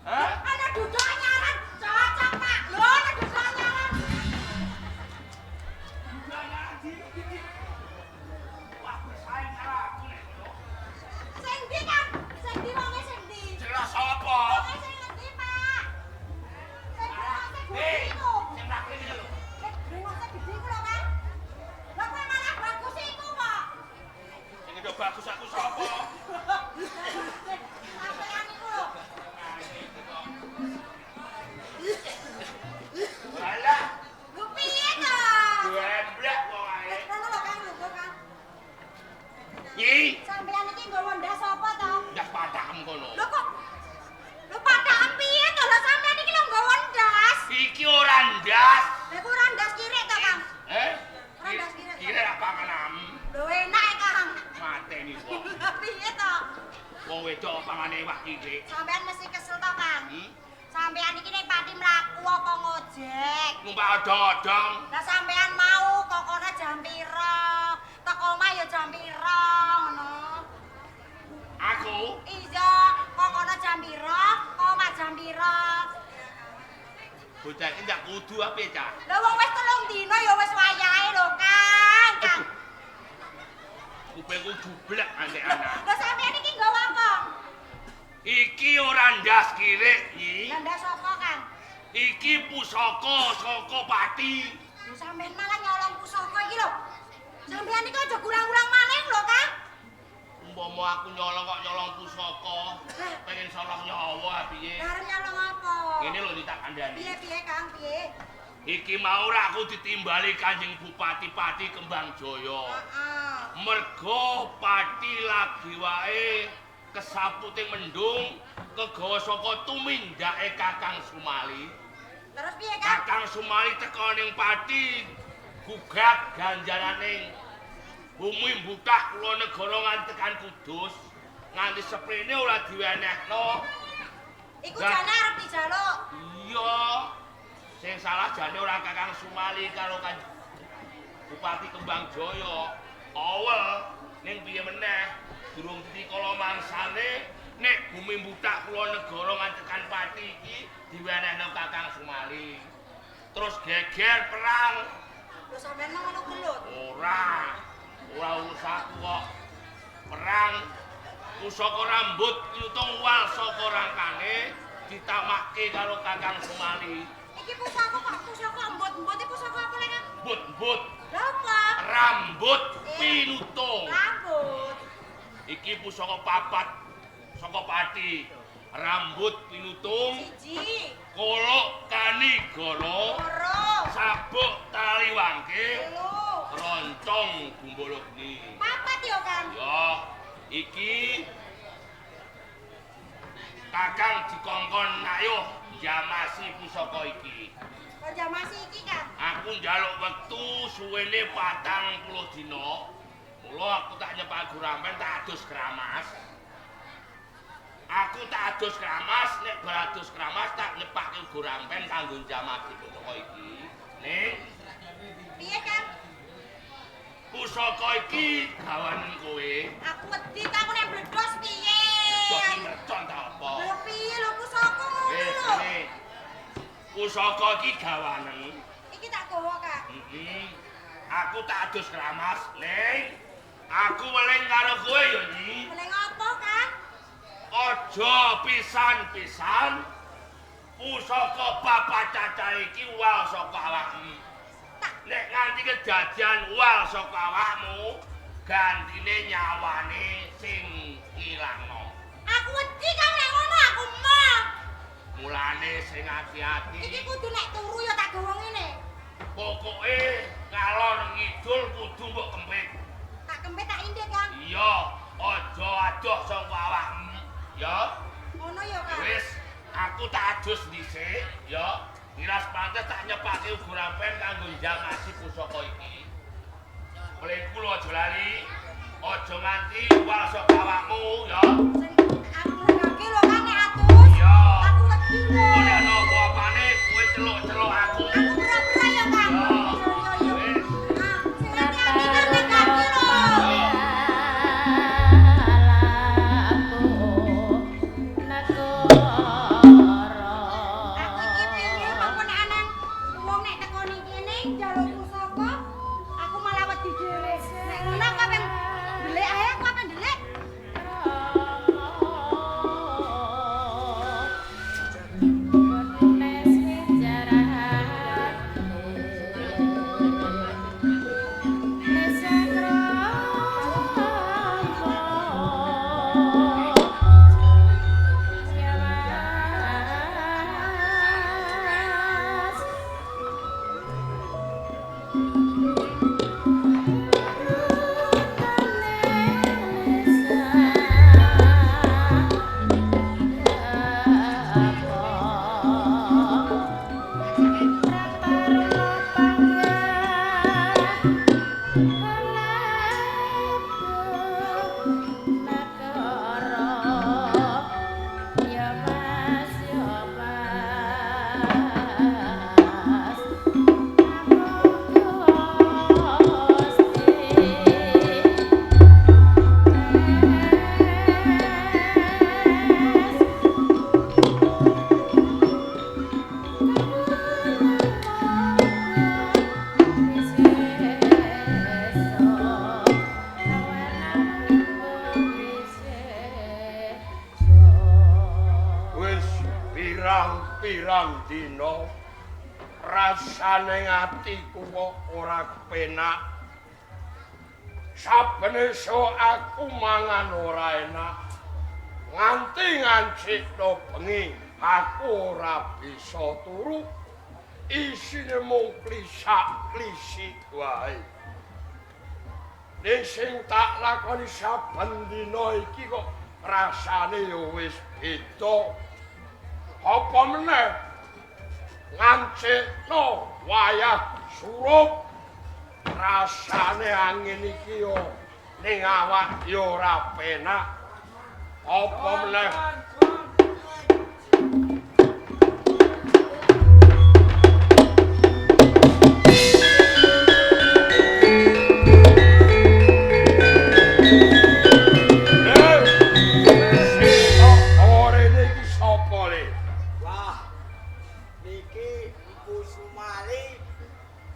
Hah?
Ana duduk anyaran, cocok, Pak. Lho, ana duduk anyaran.
Wah, saing karo aku nek.
Sing ndi, Kang? Sing ndi wonge sing ndi?
Jelas apa?
Wonge sing ngendi, Pak? Sing brengose gede
Hei,
iku.
sing tak kene lho.
Sing brengose gede iku lho, Kang. Lah kowe malah bagus iku kok.
Sing udah bagus aku wedok pamane iwak iki.
Sampean mesti kesel to, Kang?
Hmm?
Sampean iki nek pati mlaku apa ngojek?
Numpak odong-odong.
Lah sampean mau kokone jam pira? Teko omah ya jam pira ngono.
Aku
Iya, kokone jam pira? Omah jam pira?
bocah iki ndak kudu ape, Cah?
Lah wong wis 3 dina ya wis wayahe lho, Kang. Kang.
Kupingku jublek ambek anak.
Lah sampean iki nggawa apa?
Iki ora ndas kirik iki.
Lah ndak sapa, Kang?
Iki pusaka saka Pati.
Lho sampean malah nyolong pusaka iki lho. Sampean iki aja kurang-kurang maning lho, Kang.
Umpama aku nyolong kok nyolong pusaka, pengen solong nyawa piye?
Arep nyolong apa?
Ngene lho tak kandhani.
Piye Kang, piye?
Iki mau ora aku ditimbali Kanjeng Bupati Pati Kembangjaya.
Heeh.
Mergo Pati lagi wae kesaputing mendung kegawa saka tumindake Kakang Sumali.
Terus piye, Kang?
Kakang Sumali teko ning Pati gugat ganjaraning bumi butak kula negara nganti tekan Kudus. Nganti seprene ora diwenehno.
Iku jane arep dijaluk.
Iya. Sing salah jane ora Kakang Sumali karo Bupati Kembangjaya. Awel ning piye meneh durung dikala mangsane nek bumi butak kula negara nganti tekan Pati iki diwenehno Kakang Sumali. Terus geger perang.
Lho sampean nang ngono gelut.
Ora urusanku kok. Perang pusaka rambut nyutung wal saka rangkane ditamakke karo Kakang Sumali.
Iki pusaka kok pusaka embut-embut iki pusaka apa lek, Kang?
Embut-embut
Lha apa?
rambut pinutung.
Rambut.
Iki pusaka papat saka Pati. Rambut pinutung,
Siji,
kolok kanigara,
loro,
sabuk tali wangke,
telu,
rontong gumbologni.
papat yo, Kang.
Ya, iki Kakang dikongkon ayuh jamasi pusaka iki.
Kok jamasi iki, Kang?
Aku njaluk wektu suwene 40 dina. Mula aku tak nyepak Gurampen tak adus keramas. Aku tak adus keramas, nek bar adus keramas tak nyepake Gurampen kanggo jamasi pusaka iki. Ning
Piye, Kang?
pusaka iki gawanen kowe.
Aku wedi ta aku nek bledos piye?
Dadi mercon ta apa?
Lho piye lho pusaka ngono
Wis
lho.
ngene. Pusaka iki gawanen.
Iki tak gawa, Kang.
Aku tak adus keramas, Ning. Aku weling karo kowe ya, Nyi.
Meneng apa, Kang?
Aja pisan-pisan pusaka bapak caca iki wal saka awakmu. Nek nganti kedadian wal saka awakmu, gantine nyawane sing ilangno.
Aku wedi Kang nek ngono aku mah.
Mulane sing ati-ati.
Iki kudu nek turu ya tak gawa ngene.
Pokoke ngalor ngidul kudu mbok kempit.
Tak kempet tak indek, Kang.
Iya, aja adoh saka awakmu, ya.
Ngono ya, Kang.
Wis, aku tak adus dhisik, ya. Niras pantes tak nyepake Gurampen kanggo njamasi pusaka iki. Mlengku lho aja lali. Aja nganti wal saka awakmu, ya.
Aku ngrengake lho Kang nek atus.
Iya.
Aku wedi lho.
Ora ana apa-apane kowe celuk-celuk aku.
Aku pura-pura ya, Kang.
Ya.
Yo.
Wis.
Ah, sing hati-hati Kang nek kaki lho. Aku iki pinggir apa nek ana wong nek teko ning kene njaluk pusaka, aku malah wedi dhewe. Nek ngono aku pengen ndelik ae aku pengen ndelik.
rasane atiku kok ora kepenak. Saben esuk aku mangan ora enak. Nganti ngancikno bengi aku ora bisa turu. Isine mung klisak-klisik wae. Ning sing tak lakoni saben dina iki kok rasane ya wis beda. Apa meneh ngancikno wayah surup rasane angin iki yo ning awak yo ora penak. Apa meneh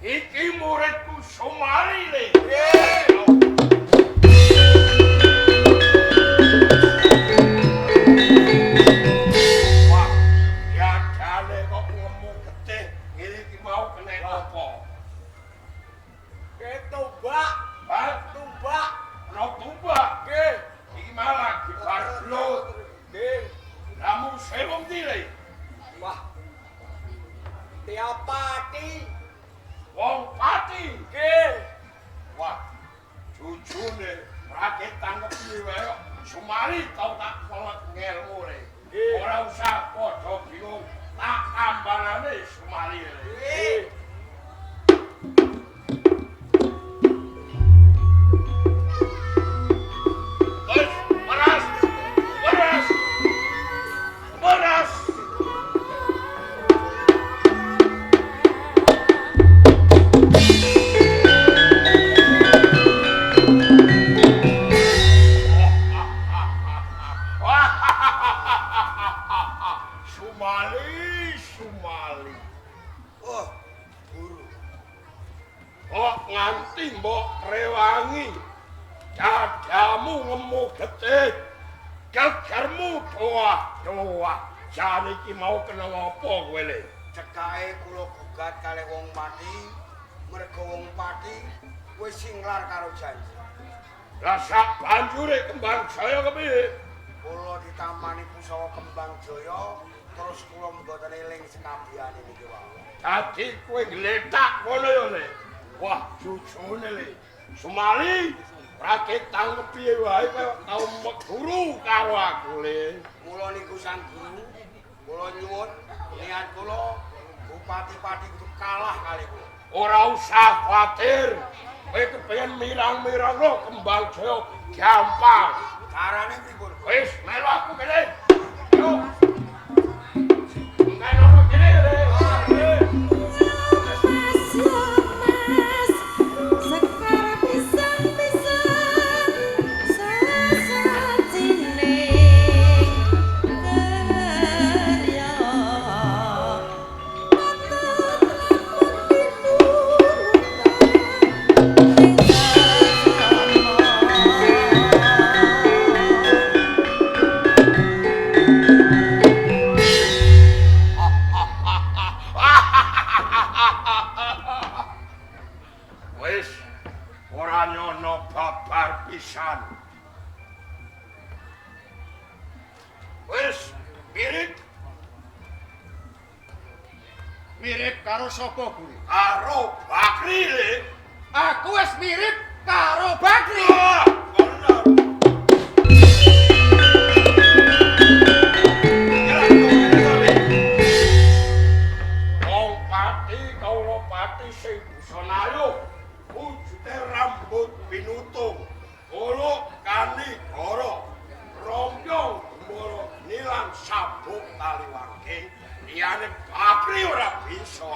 iki muridku Sumali le. Wah, ya jane kok ngemu getih ngene iki mau kena apa?
Ketubak,
Hah?
tubak,
Ono tumbak.
nggih.
Iki malah dibarblut.
Nggih.
Kamu sewong ndi le?
Wah. Tiap pati.
Wong pati.
Nggih.
Wah, jujune rakyat tanggep piye wae kok Sumali tau tak kolot ngelmu le.
Nggih.
Ora usah padha bingung. Tak kambanane Sumali le.
Nggih.
Wes, panas. Panas. Panas. Sumali, Sumali.
Oh, guru.
Kok nganti mbok rewangi. Dadamu ngemu getih. Gegermu doa-doa. Jan iki mau kena apa kowe le?
Cekake kula gugat kalih wong pati, merga wong pati wis singlar karo janji.
Lah sak banjure Kembang Jaya kepiye?
Kula ditamani Pusaka Kembang Jaya, terus kula mboten eling sekabehane niki wae.
Dadi kowe gletak ngono ya le. Wah, jujune le. Sumali rakyat tanggep piye wae kaya tau meguru karo aku le.
Mula niku sang guru, kula nyuwun niat kula Bupati Pati kudu kalah kali kula.
Ora usah khawatir. Kowe kepengin mirang-mirangno Kembang Jaya gampang.
Carane pripun?
Wis melu aku kene. Yo. Melu kene le. Wis ora nyono babar pisan. Wis mirip
Mirip karo sapa kuwi?
karo Bakri le.
Aku wis mirip karo Bakri.
Ah, bener. Wong pati kawula pati sing busanayo wujude rambut pinutung, golok kani goro, rombyong gemboro nilang sabuk tali wangking, liyane Bakri ora bisa.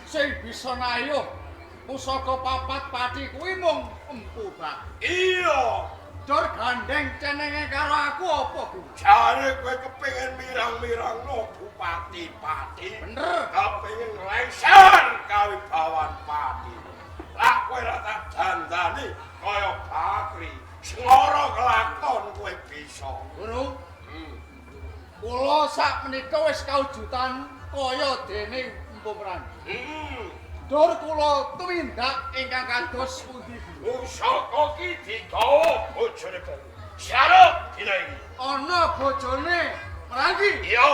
Sing bisa nayuh pusaka papat pati kuwi mung Empu Bak.
Iya,
Dur gandeng cenenge karo aku apa kuwi?
jare kowe kepengin mirang-mirangno Bupati Pati.
Bener.
Kepengin lengser kawibawan Pati. Lah kowe ra tak dandani kaya Bakri. Sengara kelakon kowe bisa.
Guru, kula sak menika wis kaujutan kaya dene Empu Pranji. Dur kula tumindak ingkang kados pundi Bu?
Pusaka ki digawa bojone baru. Syarep dina iki.
Ana bojone Pranji.
Iya.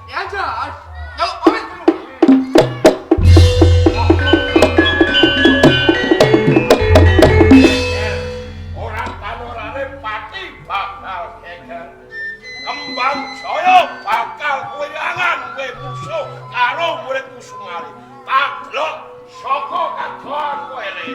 Ya jas. Yo amit dulu.
Orang panorane pati bakal geger. Kembang Jaya bakal kehilangan kowe musuh karo muridku Sumali. Tak delok saka kadoan kowe le.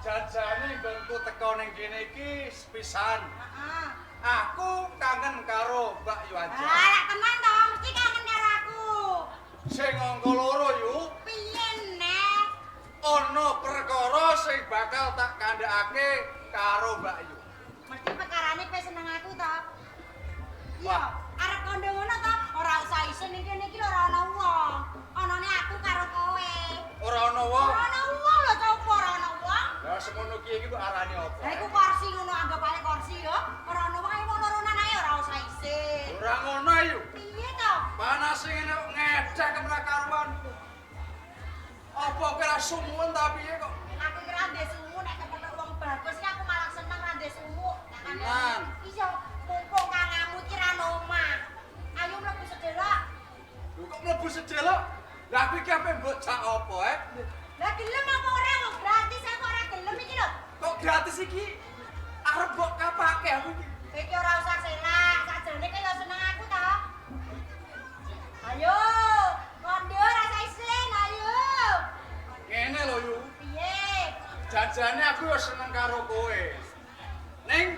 Jajane nggonku teko ning kene iki sepisan. Aku kangen karo Mbak Yuanja.
Lah tenan to, mesti kangen karo aku.
Sing angka loro yu,
Piye nek?
ana perkara sing bakal tak kandhakake karo Mbak Yu.
Mesti perkarane kowe seneng aku to. Iya,
Wah.
arep kondo ngono to, ora usah isin ning kene iki ora ana wong. Anane aku karo kowe.
Ora ana wong.
Ora ana wong lho copo ora ana wong.
Lah semono ki iki kok arane apa?
Lah iku kursi ngono anggap ae kursi yo. Ora ana wong ae loro-loronan ae ora usah isin.
Ora ngono yu.
Piye to?
Panas ngene kok ngedek kemra karuan. Apa kira sumuwen ta piye kok?
Aku kira ndek sumu nek ketemu wong bagus iki aku malah seneng ra ndek sumu.
Tenan.
Iso mumpung kangamu iki ra omah. Ayo mlebu sedelok.
Lho kok mlebu sedelok? Lah kuwi ki ape mbok jak apa
Lah gelem apa ora wong gratis aku ora gelem iki lho.
Kok gratis iki? Arep mbok kapake aku iki.
Iki ora usah selak, sakjane kaya seneng aku to. Ayo, kondo rasa isin, ayo.
Ngene lho yu.
Piye?
Janjane aku yo seneng karo kowe. Ning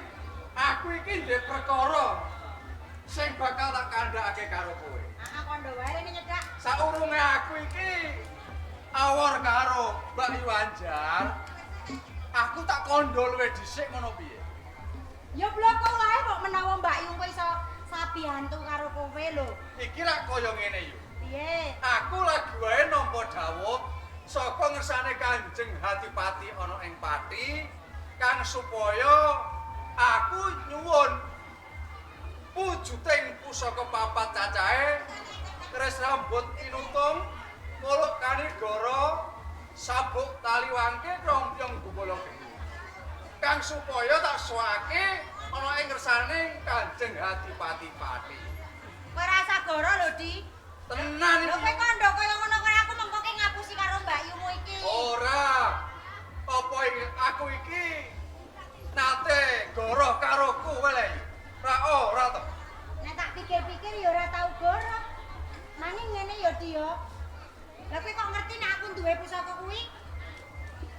aku iki ndek perkara sing bakal tak kandhakake karo kowe.
Kondo wae rene nyedak.
Saurunge aku iki awor karo Mbak Yuanjar, aku tak kondo luwih dhisik ngono piye?
Ya bloko wae kok menawa Mbak Yung kowe iso sabiyantu karo kowe lho.
Iki lak kaya ngene yu.
Piye?
Aku lagi wae nampa dawuh saka ngersane Kanjeng Hatipati ana ing Pati kang supaya aku nyuwun wujuding pusaka papat cacahe keris rambut inutung muluk kanigara sabuk tali wangke krombyong gumula geni kang supaya tak suwake ana ing ngersane Kanjeng Hatipati Pati.
Kowe rasa goro lho, Di.
Tenan
Lho
iki.
kowe kondo kaya ngono kowe aku mengko ki ngapusi karo Mbak Yumu iki.
Ora. Apa iki aku iki nate goroh karo kowe lho. Ora to.
Nek tak pikir-pikir ya ora tau goro. Nanging ngene ya, Di yo. Lah kowe kok ngerti nek aku duwe pusaka kuwi?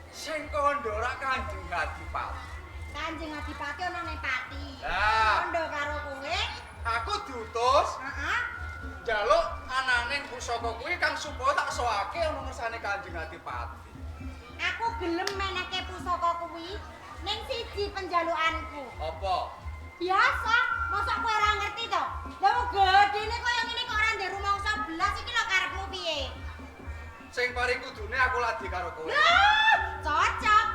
Sing kandha ora Kanjeng Hatipati.
Kanjeng Adipati ana ning Pati.
Lah.
Kondo karo kowe.
Aku diutus
Heeh.
njaluk ananing pusaka kuwi kang supaya tak soake ana ngersane Kanjeng Hatipati.
Aku gelem meneke pusaka kuwi ning siji penjalukanku.
Apa?
Biasa, mosok kowe ora ngerti to? Lah wong gedene kaya ngene kok ora ndek rumangsa blas iki lho karepmu piye?
Sing paring kudune aku ladi karo kowe.
Lah, cocok.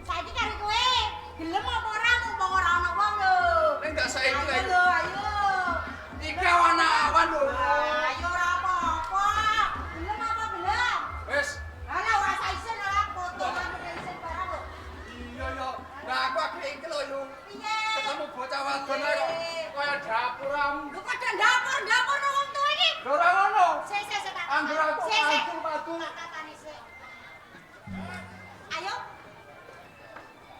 Saiki karo kowe gelem apa ora mumpung ora ana wong lho.
Ning gak saiki
Ayo
lho.
lho, ayo.
Iki awan-awan lho.
Ayo ora apa-apa. Gelem apa gelem?
Wis,
Ala ora isin ora foto kan isin barang lho.
iya ya. Lah aku akhir iki lho yo.
Piye?
Ketemu bocah wadon ae kok kaya dapuram.
Lu kok ndapur
Anggur aku
Sik, sik.
madu.
Tak tatani sik. Ayo.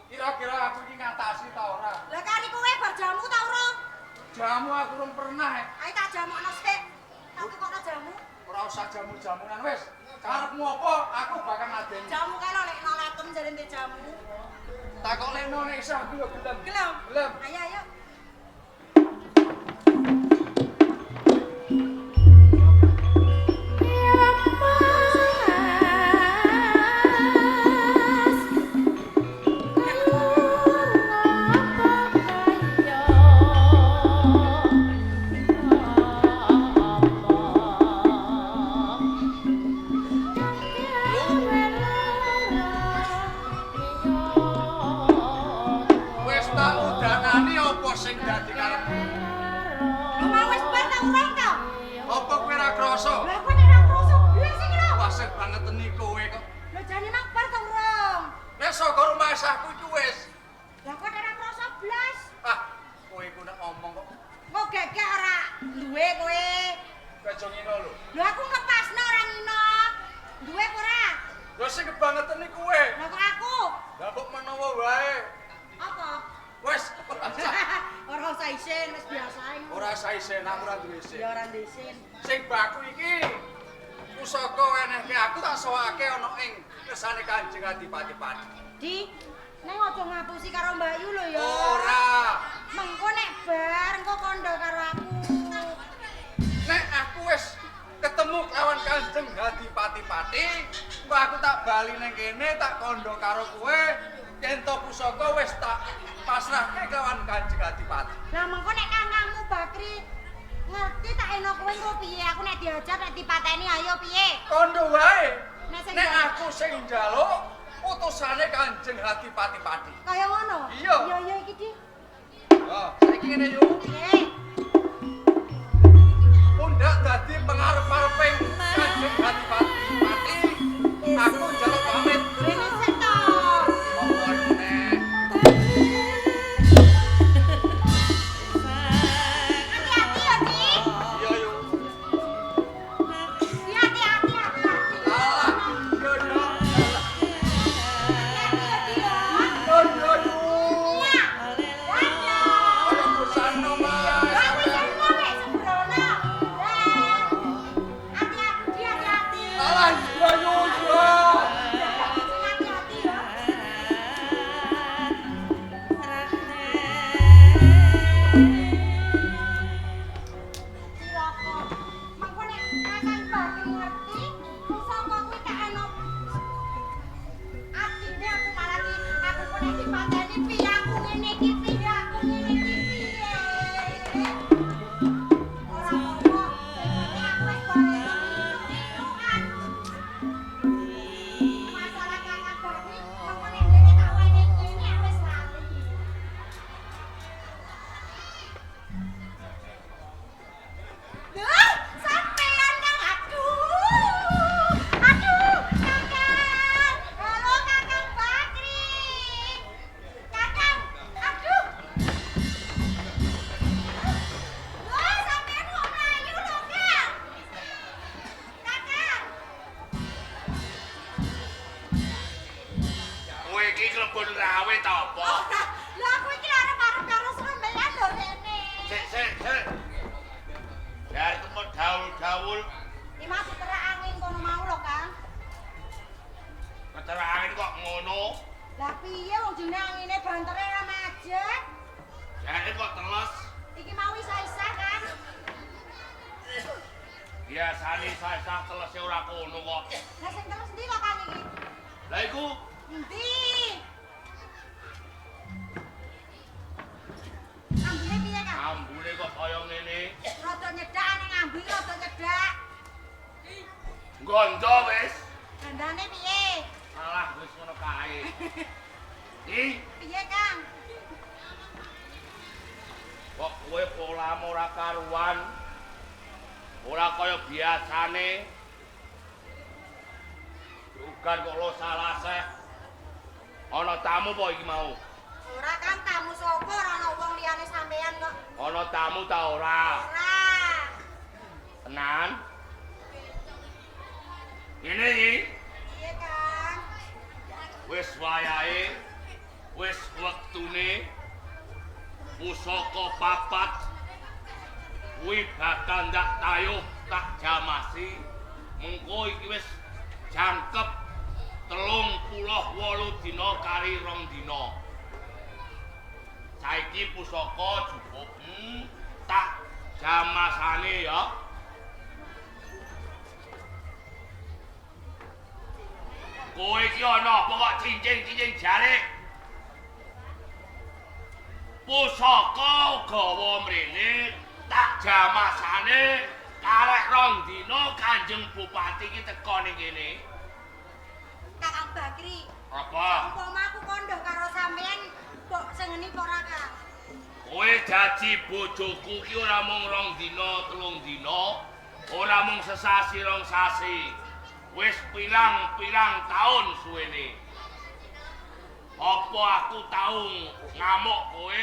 Kira-kira aku iki ngatasi ta ora?
Lah kari kowe bar jamu ta urung?
Jamu aku urung pernah.
Ayo tak jamukno sik. Tak tukokno jamu.
Ora usah jamu-jamunan wis. Karepmu apa? Aku bakal ngadeni.
Jamu kae lho nek noletem jare ndek jamu.
Takok leno nek isih aku yo gelem.
Gelem?
Gelem.
Ayo ayo.
Wis tak udanani apa sing dadi karepmu?
Lu mau wis bar ta urung ta?
Apa kowe ora krasa?
Lah kowe nek ra kroso blas iki lho.
Wah sing bangeteni kowe kok.
Lho jane nang bar ta urung?
Nek saka rumah sahku iki wis.
Lah kok nek ra kroso blas?
Ah, kowe iku nek ngomong kok
Kok gegek ora duwe kowe?
aja ngino lho.
Lho aku ngepasno ora ngino. Duwe apa ora?
Lho sing bangeteni kowe.
Lah kok aku?
Lah kok menawa wae.
Apa?
Wis ora usah.
Ora usah isin, wis biasa ae.
Ora usah isin, aku ora duwe isin.
Ya ora ndisin.
Sing baku iki pusaka enehke aku tak sowake ana ing kersane Kanjeng Adipati Pati.
Di, neng aja ngapusi karo Mbak Yu lho ya.
Ora.
Mengko nek bar engko kandha karo aku.
Nek aku wis ketemu lawan Kanjeng Adipati Pati, engko aku tak bali ning kene tak kandha karo kowe. Yen to pusaka wis tak pasrahke kawan Kanjeng Adipati.
Lah mengko nek kakangmu Bakri ngerti tak eno kowe engko piye? Aku nek diajar nek dipateni ayo piye?
Kandha wae.
Nek sing
Nek aku sing njaluk utusane Kanjeng Adipati Pati.
kaya ngono.
Iya.
Iya iki Di.
Oh, saiki ngene yo.
Piye?
Pundak dadi pengarep-areping Kanjeng Adipati Pati. Aku njaluk pamit.
Rene sik to.
Apa nek
Hati-hati ya Di.
iya yo.
Hati-hati.
Alah, yo yo.
Hati-hati ya.
Yo yo yo.
Iya. Dadah.
Ayo busano Mas.
Aku yen kowe sembrono. Hati-hati.
Alah, yo yo yo.
Hati-hati ya. Cilaka. Mengko nek Kakang Bakri ngerti, pusaka kuwi tak eno. Atine aku malah aku kok nek dipateni piye aku ngene iki piye aku ngene iki piye. Ora apa-apa. Aku wis bare itu-ituan. Masalah Kakang Bakri, mengko nek dene tak wene iki wis lali. Duh, sampean Kang, aduh, Kakang, halo Kakang Bakri, Kakang, aduh, duh, sampean kok melayu lho Kang, Kakang,
Kowe iki klebon rawe ta apa?
lah aku iki arep-arep karo sampean lho rene.
Sik. Ya itu kok daul-daul
Iki masih terak angin kono mau lho Kang.
keterangan kok ngono.
Lah piye wong jene angine bantere ora majek.
Jadi kok teles.
Iki mau isa-isa kan.
Biasane saya teles ora kono kok.
Lah sing terus ndi kok Kang iki?
Lah iku
Endi? Ambune piye Kang?
ambune kok kaya ngene.
Rada nyedak ning ambu iki rada nyedak.
Gondo wis.
Dandane piye?
Alah wis ngono kae. Ih,
Piye Kang?
kok kowe polamu ora karuan. Ora kaya biasane. Bukan kok lo salah seh. Ana tamu apa iki mau?
Ora kan tamu sapa ora ana wong liyane sampean kok.
Ana tamu ta ora?
Ora.
Tenan? Ngene iki
Iya, Kang.
wis wayahe, wis wektune pusaka papat kuwi bakal ndak tayuh tak jamasi. Mengko iki wis jangkep 38 dina kari 2 dina. Saiki pusaka cukup tak jamasane ya. Kowe iki ana apa kok cincin-cincin jare? Pusaka gawa mrene tak jamasane karek 2 dina Kanjeng Bupati iki teko ning kene.
Kakang Bakri.
Apa?
Umpama aku kandha karo sampean, mbok sengeni apa ora, Kang?
Kowe dadi bojoku ki ora mung 2 dina, 3 dina, ora mung sesasi 2 sasi. Wis pirang-pirang taun suwene. Apa aku tau ngamuk kowe?